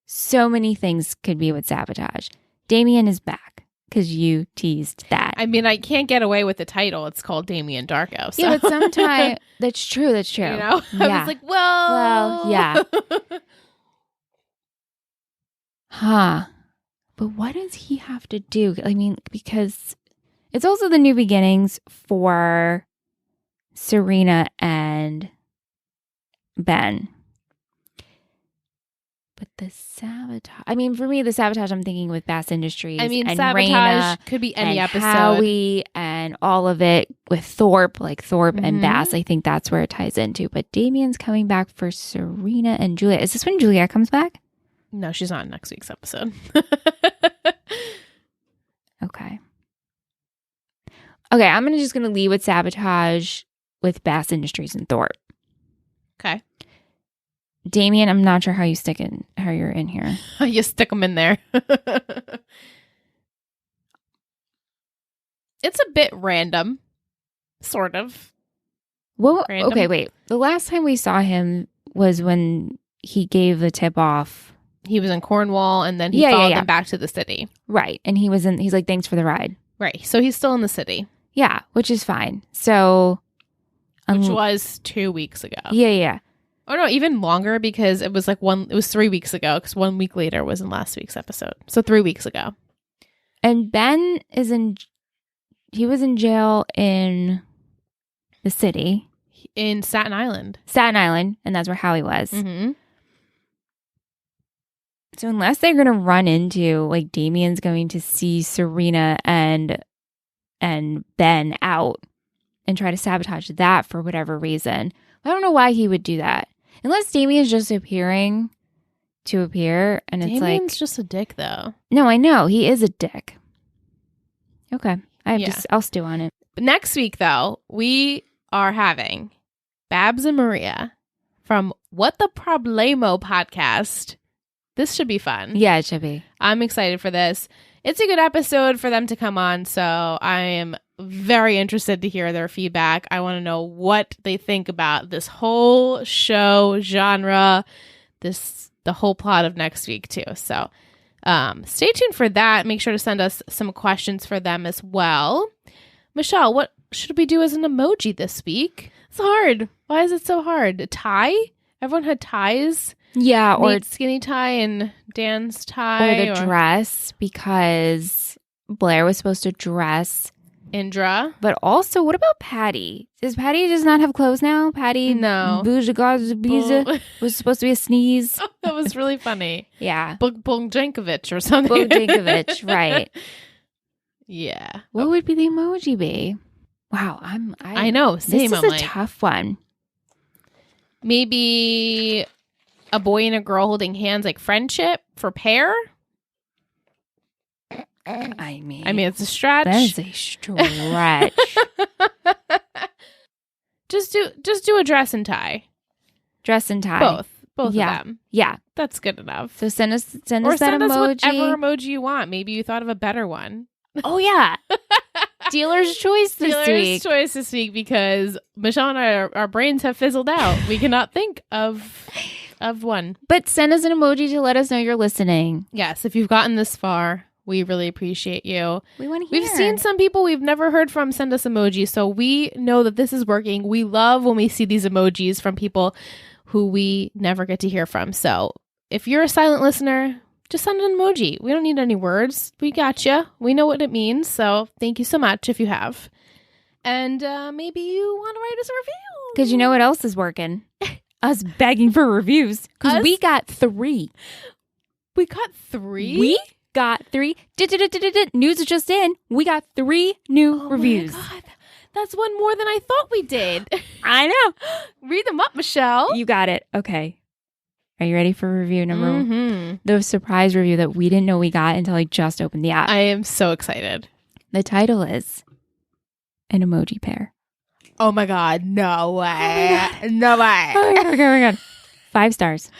Speaker 2: So many things could be with sabotage. Damien is back because you teased that.
Speaker 1: I mean, I can't get away with the title. It's called Damien Darko. So.
Speaker 2: Yeah, but sometimes that's true.
Speaker 1: You know,
Speaker 2: Yeah.
Speaker 1: I was like, well,
Speaker 2: yeah. Huh. But what does he have to do? I mean, because it's also the new beginnings for Serena and Ben. But the sabotage, for me, the sabotage I'm thinking with Bass Industries. And
Speaker 1: sabotage
Speaker 2: Raina
Speaker 1: could be any
Speaker 2: and
Speaker 1: episode.
Speaker 2: Howie and all of it with Thorpe, and Bass. I think that's where it ties into. But Damien's coming back for Serena and Juliet. Is this when Juliet comes back?
Speaker 1: No, she's not in next week's episode.
Speaker 2: Okay, I'm just going to leave with sabotage with Bass Industries and Thorpe.
Speaker 1: Okay.
Speaker 2: Damien, I'm not sure how you're in here.
Speaker 1: You stick them in there. It's a bit random. Sort of.
Speaker 2: Well,
Speaker 1: Random.
Speaker 2: Okay, wait. The last time we saw him was when he gave the tip off.
Speaker 1: He was in Cornwall and then he followed them back to the city.
Speaker 2: Right. And he's like, thanks for the ride.
Speaker 1: Right. So he's still in the city.
Speaker 2: Yeah, which is fine. So.
Speaker 1: Which was 2 weeks ago.
Speaker 2: Yeah.
Speaker 1: Oh, no, even longer because it was it was 3 weeks ago because 1 week later was in last week's episode. So 3 weeks ago.
Speaker 2: And Ben is in he was in jail in the city.
Speaker 1: In Staten Island.
Speaker 2: And that's where Howie was.
Speaker 1: Mm-hmm.
Speaker 2: So unless they're going to run into, like, Damien's going to see Serena and Ben out and try to sabotage that for whatever reason. I don't know why he would do that. Unless Damien's just appearing to appear, and it's
Speaker 1: Damien's just a dick, though.
Speaker 2: No, I know. He is a dick. Okay. I'll stew on it.
Speaker 1: Next week, though, we are having Babs and Maria from What the Problemo podcast. This should be fun.
Speaker 2: Yeah, it should be.
Speaker 1: I'm excited for this. It's a good episode for them to come on, so I am very interested to hear their feedback. I want to know what they think about this whole show genre, the whole plot of next week too. So stay tuned for that. Make sure to send us some questions for them as well. Michelle, what should we do as an emoji this week? It's hard. Why is it so hard? A tie? Everyone had ties.
Speaker 2: Yeah, or
Speaker 1: Nate's skinny tie and Dan's tie.
Speaker 2: Or the dress, because Blair was supposed to dress
Speaker 1: Indra.
Speaker 2: But also, what about Patty? Does Patty just not have clothes now? Patty
Speaker 1: No.
Speaker 2: was supposed to be a sneeze.
Speaker 1: That was really funny.
Speaker 2: Yeah.
Speaker 1: Bogdankovic or something.
Speaker 2: Bogdankovic, right.
Speaker 1: Yeah.
Speaker 2: What would be the emoji be? Wow,
Speaker 1: I know. Same.
Speaker 2: This is a tough one.
Speaker 1: Maybe a boy and a girl holding hands, like friendship for pair.
Speaker 2: I mean,
Speaker 1: it's a stretch.
Speaker 2: That is a stretch.
Speaker 1: Just do a dress and tie.
Speaker 2: Dress and tie.
Speaker 1: Both
Speaker 2: yeah.
Speaker 1: of them.
Speaker 2: Yeah,
Speaker 1: that's good enough.
Speaker 2: So send us that
Speaker 1: send
Speaker 2: emoji.
Speaker 1: Us whatever emoji you want. Maybe you thought of a better one.
Speaker 2: Oh yeah. Dealer's choice this week.
Speaker 1: Dealer's choice this week, because Michelle and I, our brains have fizzled out. We cannot think of one.
Speaker 2: But send us an emoji to let us know you're listening.
Speaker 1: Yes, if you've gotten this far, we really appreciate you.
Speaker 2: We want to hear.
Speaker 1: We've seen some people we've never heard from send us emojis, so we know that this is working. We love when we see these emojis from people who we never get to hear from. So if you're a silent listener, just send an emoji. We don't need any words. We got you. We know what it means. So thank you so much if you have. And maybe you want to write us a review.
Speaker 2: Because you know what else is working? Us begging for reviews. Because we got 3.
Speaker 1: We got 3?
Speaker 2: We got 3. News is just in. We got 3 new reviews.
Speaker 1: My God. That's one more than I thought we did.
Speaker 2: I know.
Speaker 1: Read them up, Michelle.
Speaker 2: You got it. Okay. Are you ready for review number 1? The surprise review that we didn't know we got until I just opened the app.
Speaker 1: I am so excited.
Speaker 2: The title is An Emoji Pair.
Speaker 1: Oh my God. No way. No way.
Speaker 2: Oh my God. 5 stars.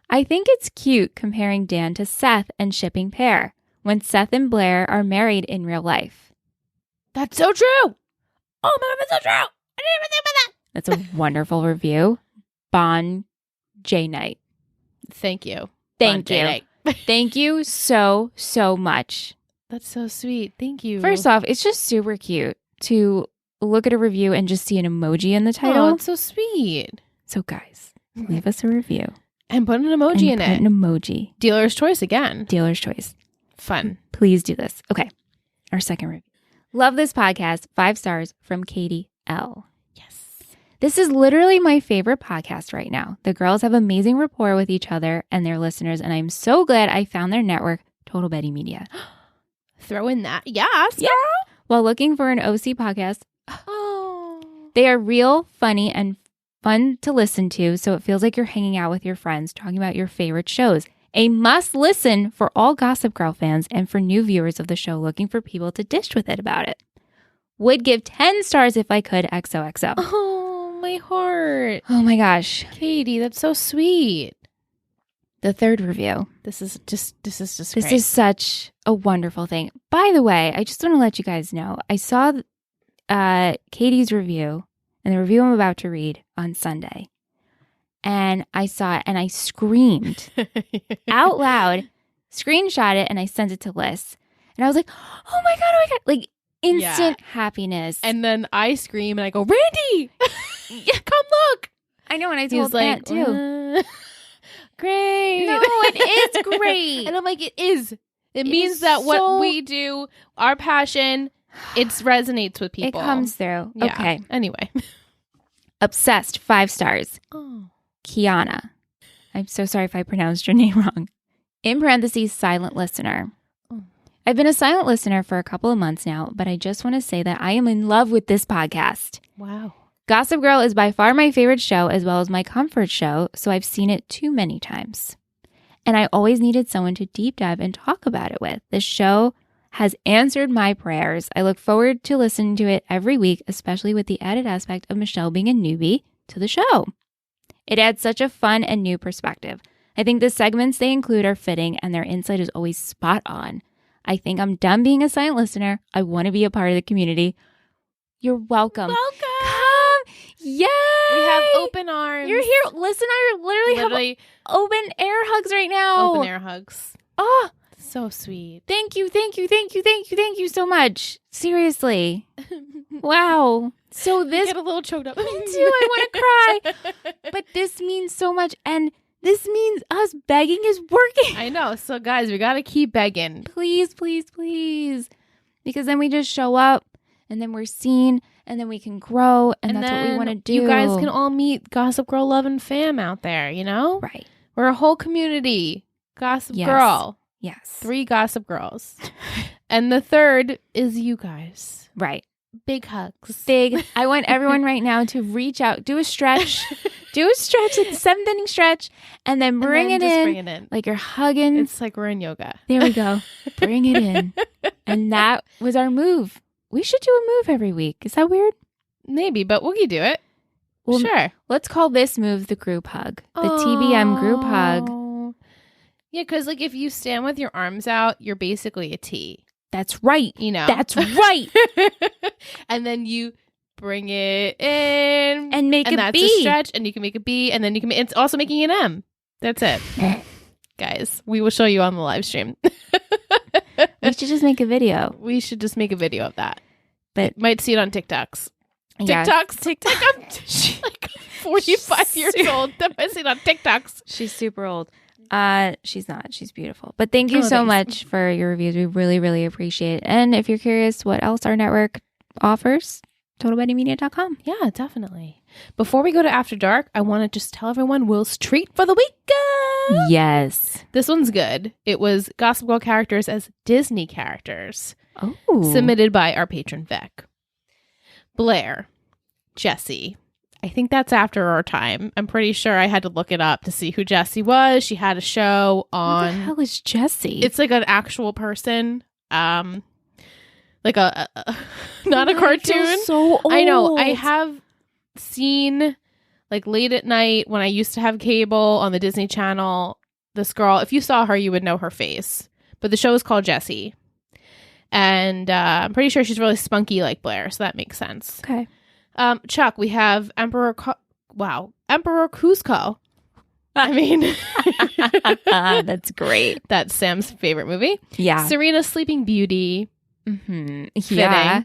Speaker 2: I think it's cute comparing Dan to Seth and shipping pair when Seth and Blair are married in real life.
Speaker 1: That's so true. Oh my God, that's so true. I didn't even think about that.
Speaker 2: That's a wonderful review. Bon J Knight.
Speaker 1: Thank you.
Speaker 2: Thank you. Thank you so much.
Speaker 1: That's so sweet. Thank you.
Speaker 2: First off, it's just super cute to look at a review and just see an emoji in the title.
Speaker 1: Oh, it's so sweet.
Speaker 2: So guys, leave us a review.
Speaker 1: And put an emoji in it.
Speaker 2: An emoji.
Speaker 1: Dealer's choice again.
Speaker 2: Dealer's choice.
Speaker 1: Fun.
Speaker 2: Please do this. Okay. Our second review. Love this podcast. 5 stars from Katie L.
Speaker 1: Yes.
Speaker 2: This is literally my favorite podcast right now. The girls have amazing rapport with each other and their listeners, and I'm so glad I found their network, Total Betty Media.
Speaker 1: Throw in that. Yes.
Speaker 2: Yeah. While looking for an OC podcast,
Speaker 1: Oh.
Speaker 2: they are real, funny, and fun to listen to, so it feels like you're hanging out with your friends talking about your favorite shows. A must listen for all Gossip Girl fans and for new viewers of the show looking for people to dish with it about it. Would give 10 stars if I could, XOXO.
Speaker 1: Oh, my heart.
Speaker 2: Oh my gosh.
Speaker 1: Katie, that's so sweet.
Speaker 2: The third review.
Speaker 1: This is just
Speaker 2: This
Speaker 1: great.
Speaker 2: is such a wonderful thing. By the way, I just want to let you guys know, I saw Katie's review and the review I'm about to read on Sunday. And I saw it and I screamed out loud, screenshot it, and I sent it to Liz. And I was like, oh my God. Like instant happiness.
Speaker 1: And then I scream and I go, Randy, come look.
Speaker 2: I know, and I
Speaker 1: He
Speaker 2: told
Speaker 1: was like,
Speaker 2: Aunt too.
Speaker 1: Great.
Speaker 2: No, it is great.
Speaker 1: And I'm like, it is. It means that what we do, our passion, It resonates with people.
Speaker 2: It comes through.
Speaker 1: Yeah.
Speaker 2: Okay.
Speaker 1: Anyway.
Speaker 2: Obsessed, 5 stars.
Speaker 1: Oh.
Speaker 2: Kiana. I'm so sorry if I pronounced your name wrong. In parentheses, silent listener.
Speaker 1: Oh.
Speaker 2: I've been a silent listener for a couple of months now, but I just want to say that I am in love with this podcast.
Speaker 1: Wow.
Speaker 2: Gossip Girl is by far my favorite show as well as my comfort show, so I've seen it too many times. And I always needed someone to deep dive and talk about it with. The show has answered my prayers. I look forward to listening to it every week, especially with the added aspect of Michelle being a newbie to the show. It adds such a fun and new perspective. I think the segments they include are fitting and their insight is always spot on. I think I'm done being a silent listener. I want to be a part of the community. You're welcome. Come. Yay.
Speaker 1: We have open arms.
Speaker 2: You're here. Listen, I literally have open air hugs right now.
Speaker 1: Open air hugs.
Speaker 2: Oh,
Speaker 1: so sweet.
Speaker 2: thank you so much. Seriously. Wow. So this
Speaker 1: Get a little choked up.
Speaker 2: Me too. I want to cry. But this means so much, and this means us begging is working.
Speaker 1: I know. So guys, we got to keep begging.
Speaker 2: Please, please, please. Because then we just show up, and then we're seen, and then we can grow, and that's what we want to do.
Speaker 1: You guys can all meet Gossip Girl loving fam out there, you know?
Speaker 2: Right.
Speaker 1: We're a whole community. Gossip
Speaker 2: Yes.
Speaker 1: Girl.
Speaker 2: Yes.
Speaker 1: 3 Gossip Girls. And the third is you guys.
Speaker 2: Right.
Speaker 1: Big hugs.
Speaker 2: Big. I want everyone right now to reach out, do a stretch, it's a 7th-inning stretch, and then bring it in. Like you're hugging.
Speaker 1: It's like we're in yoga.
Speaker 2: There we go. Bring it in. And that was our move. We should do a move every week. Is that weird?
Speaker 1: Maybe, but we could do it.
Speaker 2: Well,
Speaker 1: sure.
Speaker 2: Let's call this move the group hug. The TBM group hug.
Speaker 1: Yeah, because like if you stand with your arms out, you're basically a T.
Speaker 2: That's right.
Speaker 1: You know?
Speaker 2: That's right.
Speaker 1: And then you bring it in.
Speaker 2: And make
Speaker 1: and
Speaker 2: a
Speaker 1: that's
Speaker 2: B.
Speaker 1: a stretch. And you can make a B. And then you can it's also making an M. That's it. Guys, we will show you on the live stream.
Speaker 2: We should just make a video.
Speaker 1: We should just make a video of that.
Speaker 2: But
Speaker 1: might see it on TikToks.
Speaker 2: Yeah.
Speaker 1: TikTok. I'm like 45 years old. That might see it on TikToks.
Speaker 2: She's super old. She's not. She's beautiful. But thank you so
Speaker 1: thanks.
Speaker 2: much for your reviews. We really, really appreciate it. And if you're curious what else our network offers, totalbettymedia.com.
Speaker 1: Yeah, definitely. Before we go to After Dark, I want to just tell everyone Will's treat for the week.
Speaker 2: Yes.
Speaker 1: This one's good. It was Gossip Girl characters as Disney characters.
Speaker 2: Oh.
Speaker 1: Submitted by our patron Vic. Blair. Jessie. I think that's after our time. I'm pretty sure I had to look it up to see who Jessie was. She had a show on...
Speaker 2: Who the hell is Jessie?
Speaker 1: It's like an actual person. Like a not a cartoon.
Speaker 2: So old.
Speaker 1: I know. I have seen like late at night when I used to have cable on the Disney Channel, this girl, if you saw her, you would know her face. But the show is called Jessie. And I'm pretty sure she's really spunky like Blair, so that makes sense.
Speaker 2: Okay.
Speaker 1: Chuck, we have Emperor Cusco. I mean,
Speaker 2: that's great.
Speaker 1: That's Sam's favorite movie.
Speaker 2: Yeah.
Speaker 1: Serena, Sleeping Beauty.
Speaker 2: Mm-hmm.
Speaker 1: Fitting.
Speaker 2: Yeah.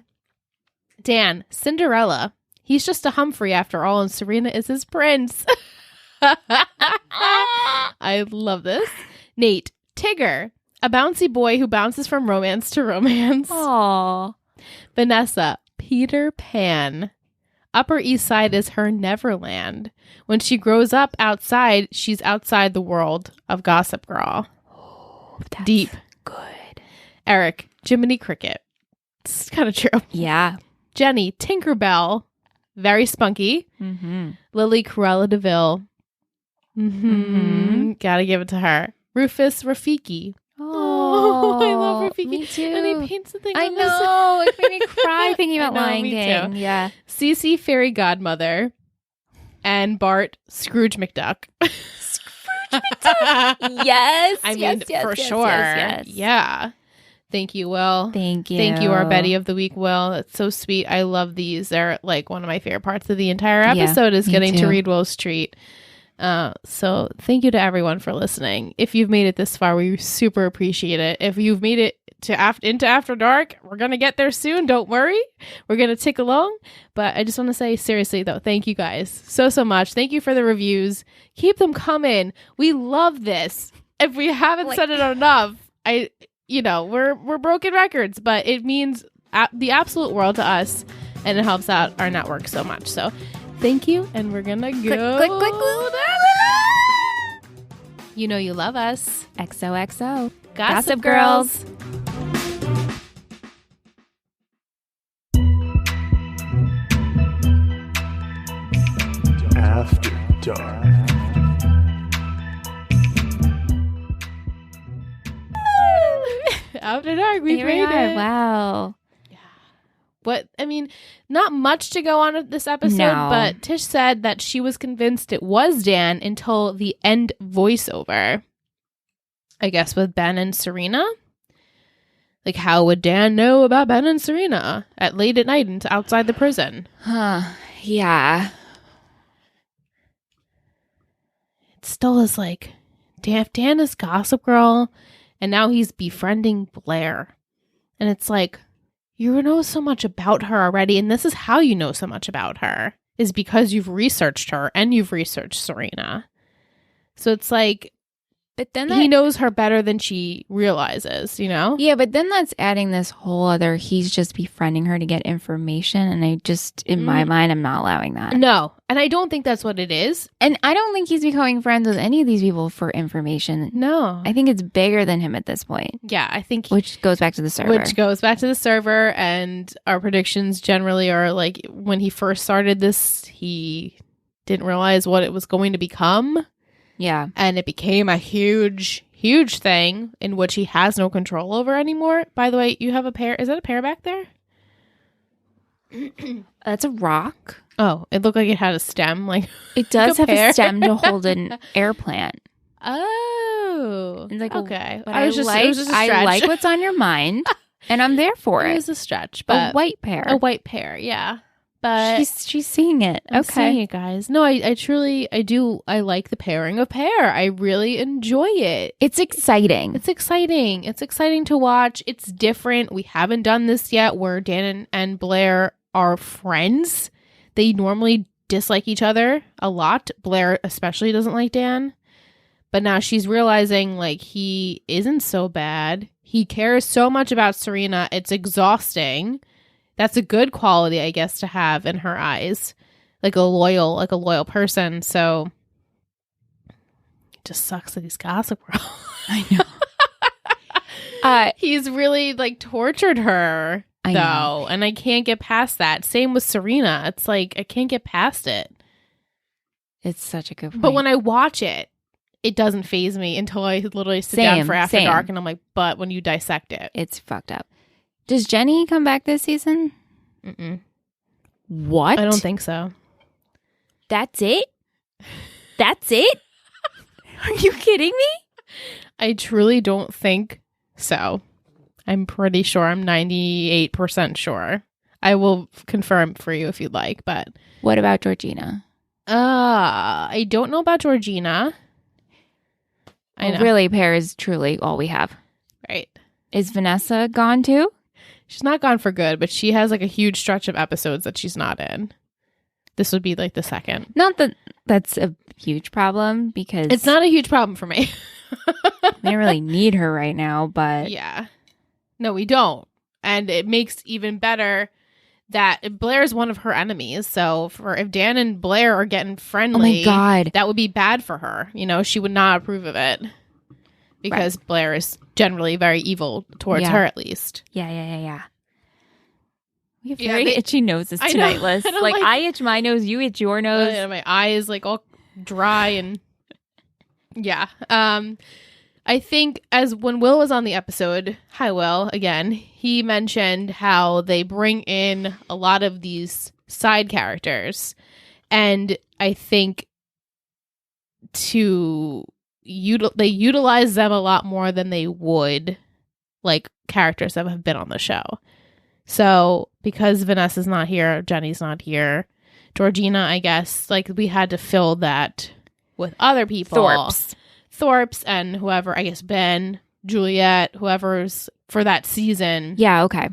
Speaker 1: Dan, Cinderella. He's just a Humphrey after all, and Serena is his prince. I love this. Nate, Tigger, a bouncy boy who bounces from romance to romance.
Speaker 2: Aww.
Speaker 1: Vanessa, Peter Pan. Upper East Side is her Neverland. When she grows up outside, she's outside the world of Gossip Girl.
Speaker 2: That's
Speaker 1: Deep.
Speaker 2: good.
Speaker 1: Eric, Jiminy Cricket. It's kind of true.
Speaker 2: Yeah.
Speaker 1: Jenny, Tinkerbell. Very spunky.
Speaker 2: Mm-hmm.
Speaker 1: Lily, Cruella DeVille.
Speaker 2: Mhm.
Speaker 1: Gotta give it to her. Rufus, Rafiki.
Speaker 2: Oh,
Speaker 1: I love Rafiki.
Speaker 2: Me too.
Speaker 1: And he paints the thing
Speaker 2: I
Speaker 1: on
Speaker 2: know. It made me cry thinking about
Speaker 1: I know,
Speaker 2: Lion
Speaker 1: me
Speaker 2: King.
Speaker 1: too.
Speaker 2: Yeah.
Speaker 1: Cece, Fairy Godmother. And Bart, Scrooge McDuck.
Speaker 2: Yes.
Speaker 1: I mean,
Speaker 2: yes, yes,
Speaker 1: for
Speaker 2: yes,
Speaker 1: sure.
Speaker 2: yes, yes.
Speaker 1: Yeah. Thank you, Will.
Speaker 2: Thank you.
Speaker 1: Thank you, our Betty of the Week, Will. That's so sweet. I love these. They're like one of my favorite parts of the entire episode is
Speaker 2: me
Speaker 1: getting to
Speaker 2: too.
Speaker 1: read Will's treat. So thank you to everyone for listening. If you've made it this far, we super appreciate it. If you've made it to into After Dark, we're going to get there soon. Don't worry. We're going to tick along. But I just want to say, seriously, though, thank you guys so much. Thank you for the reviews. Keep them coming. We love this. If we haven't said it enough, we're broken records, but it means the absolute world to us, and it helps out our network so much. So thank you, and we're gonna go.
Speaker 2: Click, click, click.
Speaker 1: You know you love us.
Speaker 2: XOXO.
Speaker 1: Gossip Girls.
Speaker 3: After dark.
Speaker 1: After dark, we
Speaker 2: Here we
Speaker 1: made
Speaker 2: are.
Speaker 1: it.
Speaker 2: Wow.
Speaker 1: But, I mean, not much to go on with this episode,
Speaker 2: No.
Speaker 1: but Tish said that she was convinced it was Dan until the end voiceover. I guess with Ben and Serena. Like, how would Dan know about Ben and Serena at late at night and outside the prison?
Speaker 2: Huh. Yeah.
Speaker 1: It still is like, if Dan is Gossip Girl, and now he's befriending Blair. And it's like, you know so much about her already, and this is how you know so much about her, is because you've researched her and you've researched Serena. So it's like,
Speaker 2: But then
Speaker 1: he knows her better than she realizes, you know?
Speaker 2: Yeah, but then that's adding this whole other, he's just befriending her to get information. And I just, in my mind, I'm not allowing that.
Speaker 1: No, and I don't think that's what it is.
Speaker 2: And I don't think he's becoming friends with any of these people for information.
Speaker 1: No.
Speaker 2: I think it's bigger than him at this point.
Speaker 1: Yeah, I think...
Speaker 2: Which goes back to the server.
Speaker 1: Which goes back to the server, and our predictions generally are like, when he first started this, he didn't realize what it was going to become.
Speaker 2: Yeah.
Speaker 1: And it became a huge, huge thing in which he has no control over anymore. By the way, you have a pear. Is that a pear back there?
Speaker 2: That's a rock.
Speaker 1: Oh, it looked like it had a stem. Like
Speaker 2: It does
Speaker 1: like
Speaker 2: have
Speaker 1: pear.
Speaker 2: a stem to hold an air plant.
Speaker 1: Oh.
Speaker 2: It's like
Speaker 1: okay.
Speaker 2: But it was just a stretch. I like what's on your mind, and I'm there for
Speaker 1: It
Speaker 2: it.
Speaker 1: was a stretch, but
Speaker 2: A white pear.
Speaker 1: a white pear, yeah. But
Speaker 2: She's seeing it.
Speaker 1: I'm
Speaker 2: Okay.
Speaker 1: seeing it, guys. No, I truly, I like the pairing of pear. I really enjoy it.
Speaker 2: It's exciting.
Speaker 1: It's exciting. It's exciting to watch. It's different. We haven't done this yet where Dan and Blair are friends. They normally dislike each other a lot. Blair especially doesn't like Dan. But now she's realizing, like, he isn't so bad. He cares so much about Serena. It's exhausting. That's a good quality, I guess, to have in her eyes. Like a loyal person. So it just sucks that he's Gossip Girl.
Speaker 2: I know.
Speaker 1: He's really like tortured her though, and I can't get past that. Same with Serena. It's like I can't get past it.
Speaker 2: It's such a good point.
Speaker 1: But when I watch it, it doesn't faze me until I literally sit down for After Dark, and I'm like, but when you dissect it,
Speaker 2: it's fucked up. Does Jenny come back this season?
Speaker 1: Mm-mm.
Speaker 2: What?
Speaker 1: I don't think so.
Speaker 2: That's it? That's it? Are you kidding me?
Speaker 1: I truly don't think so. I'm pretty sure. I'm 98% sure. I will confirm for you if you'd like, but...
Speaker 2: What about Georgina?
Speaker 1: I don't know about Georgina. I know.
Speaker 2: Really, Pear is truly all we have.
Speaker 1: Right.
Speaker 2: Is Vanessa gone too?
Speaker 1: She's not gone for good, but she has like a huge stretch of episodes that she's not in. This would be like the second.
Speaker 2: Not that that's a huge problem, because
Speaker 1: it's not a huge problem for me.
Speaker 2: they don't really need her right now, but
Speaker 1: yeah. No, we don't. And it makes even better that Blair is one of her enemies. So if Dan and Blair are getting friendly,
Speaker 2: oh my God,
Speaker 1: that would be bad for her. You know, she would not approve of it. Because right. Blair is generally very evil towards her, at least.
Speaker 2: Yeah. We have very itchy noses tonight, Liz. Like, I itch my nose, you itch your nose.
Speaker 1: My eye is like all dry and yeah. I think as when Will was on the episode, hi Will, again, he mentioned how they bring in a lot of these side characters. And I think they utilize them a lot more than they would like characters that have been on the show. So because Vanessa's not here, Jenny's not here, Georgina, I guess, like we had to fill that with other people. Thorpe's and whoever, I guess Ben, Juliet, whoever's for that season.
Speaker 2: Yeah, okay.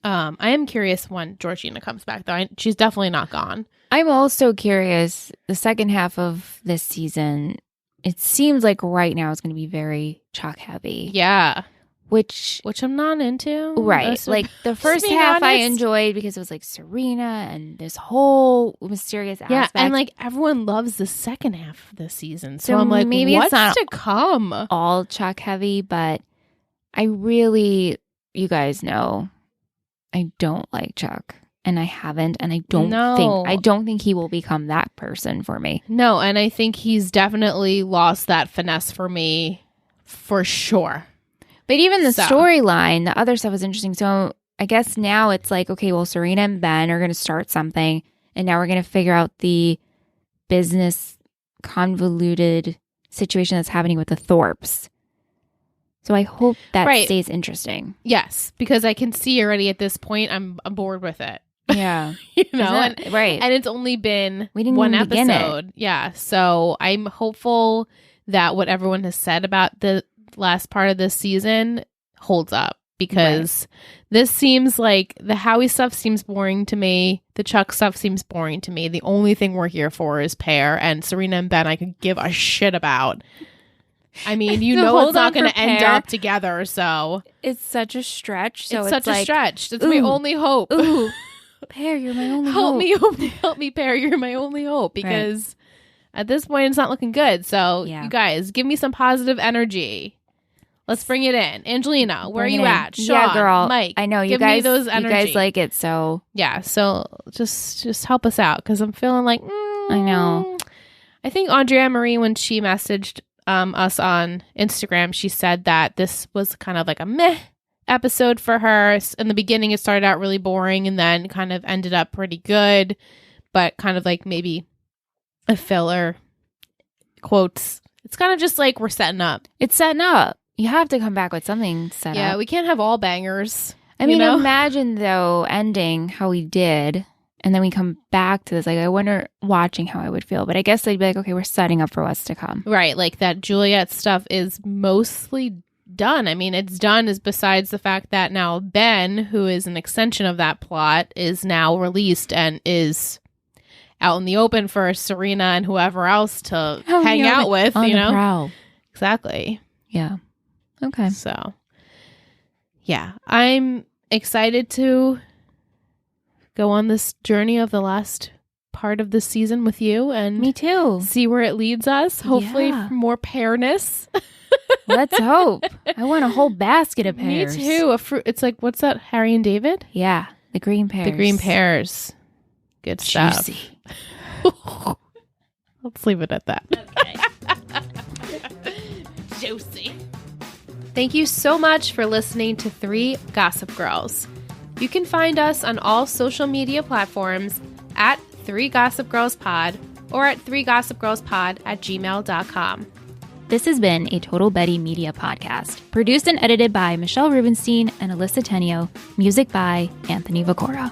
Speaker 1: I am curious when Georgina comes back, though. She's definitely not gone.
Speaker 2: I'm also curious, the second half of this season, it seems like right now it's going to be very chalk heavy.
Speaker 1: Yeah.
Speaker 2: which
Speaker 1: I'm not into.
Speaker 2: right.
Speaker 1: So,
Speaker 2: like the first
Speaker 1: being
Speaker 2: half I
Speaker 1: honest.
Speaker 2: enjoyed because it was like Serena and this whole mysterious
Speaker 1: Yeah,
Speaker 2: aspect.
Speaker 1: and like everyone loves the second half of the season. So
Speaker 2: So
Speaker 1: I'm like,
Speaker 2: maybe
Speaker 1: what's
Speaker 2: it's not
Speaker 1: to come?
Speaker 2: all Chuck heavy, but I really, you guys know, I don't like Chuck. And I haven't, and I don't think he will become that person for me.
Speaker 1: No, and I think he's definitely lost that finesse for me for sure.
Speaker 2: But even the storyline, the other stuff was interesting. So I guess now it's like, okay, well, Serena and Ben are going to start something, and now we're going to figure out the business convoluted situation that's happening with the Thorpes. So I hope that stays interesting.
Speaker 1: Yes, because I can see already at this point, I'm bored with it.
Speaker 2: Yeah.
Speaker 1: You know,
Speaker 2: right.
Speaker 1: And it's only been
Speaker 2: we didn't
Speaker 1: one
Speaker 2: even begin
Speaker 1: episode.
Speaker 2: It.
Speaker 1: Yeah. So I'm hopeful that what everyone has said about the last part of this season holds up, because this seems like the Howie stuff seems boring to me. The Chuck stuff seems boring to me. The only thing we're here for is Pear, and Serena and Ben I could give a shit about. I mean, you know it's not going to end up together, so.
Speaker 2: It's such a stretch. So
Speaker 1: it's such a stretch. That's my only hope.
Speaker 2: Ooh. Pear, you're my only hope.
Speaker 1: Help me, Pear. You're my only hope, because at this point, it's not looking good. So, you guys, give me some positive energy. Let's bring it in. Angelina, where are you at? Sean,
Speaker 2: yeah, girl.
Speaker 1: Mike,
Speaker 2: I know you
Speaker 1: give
Speaker 2: guys.
Speaker 1: Me those energy.
Speaker 2: You guys like it, so
Speaker 1: yeah. So just help us out, because I'm feeling like
Speaker 2: I know.
Speaker 1: I think Andrea Marie, when she messaged us on Instagram, she said that this was kind of like a meh episode for her. In the beginning, it started out really boring and then kind of ended up pretty good, but kind of like maybe a filler. Quotes. It's kind of just like we're setting up.
Speaker 2: It's setting up. You have to come back with something set up.
Speaker 1: Yeah, we can't have all bangers.
Speaker 2: I mean, imagine though ending how we did, and then we come back to this. Like, I wonder watching how I would feel, but I guess they'd be like, okay, we're setting up for what's to come.
Speaker 1: Right, like that Juliet stuff is mostly done. I mean, it's done is besides the fact that now Ben, who is an extension of that plot, is now released and is out in the open for Serena and whoever else to hang out with,
Speaker 2: on
Speaker 1: you
Speaker 2: the
Speaker 1: know?
Speaker 2: prowl.
Speaker 1: Exactly.
Speaker 2: Yeah. Okay.
Speaker 1: So, yeah, I'm excited to go on this journey of the last part of the season with you, and
Speaker 2: me too.
Speaker 1: See where it leads us. Hopefully, for more pearness.
Speaker 2: Let's hope. I want a whole basket of pears.
Speaker 1: Me too. A fruit. It's like, what's that? Harry and David?
Speaker 2: Yeah, the green pears.
Speaker 1: The green pears. Good stuff.
Speaker 2: Juicy.
Speaker 1: Let's leave it at that. Okay. Juicy. Thank you so much for listening to 3 Gossip Girls. You can find us on all social media platforms at 3 Gossip Girls Pod or at 3gossipgirlspod@gmail.com.
Speaker 2: This has been a Total Betty Media podcast, produced and edited by Michelle Rubenstein and Alyssa Tenio, music by Anthony Vicora.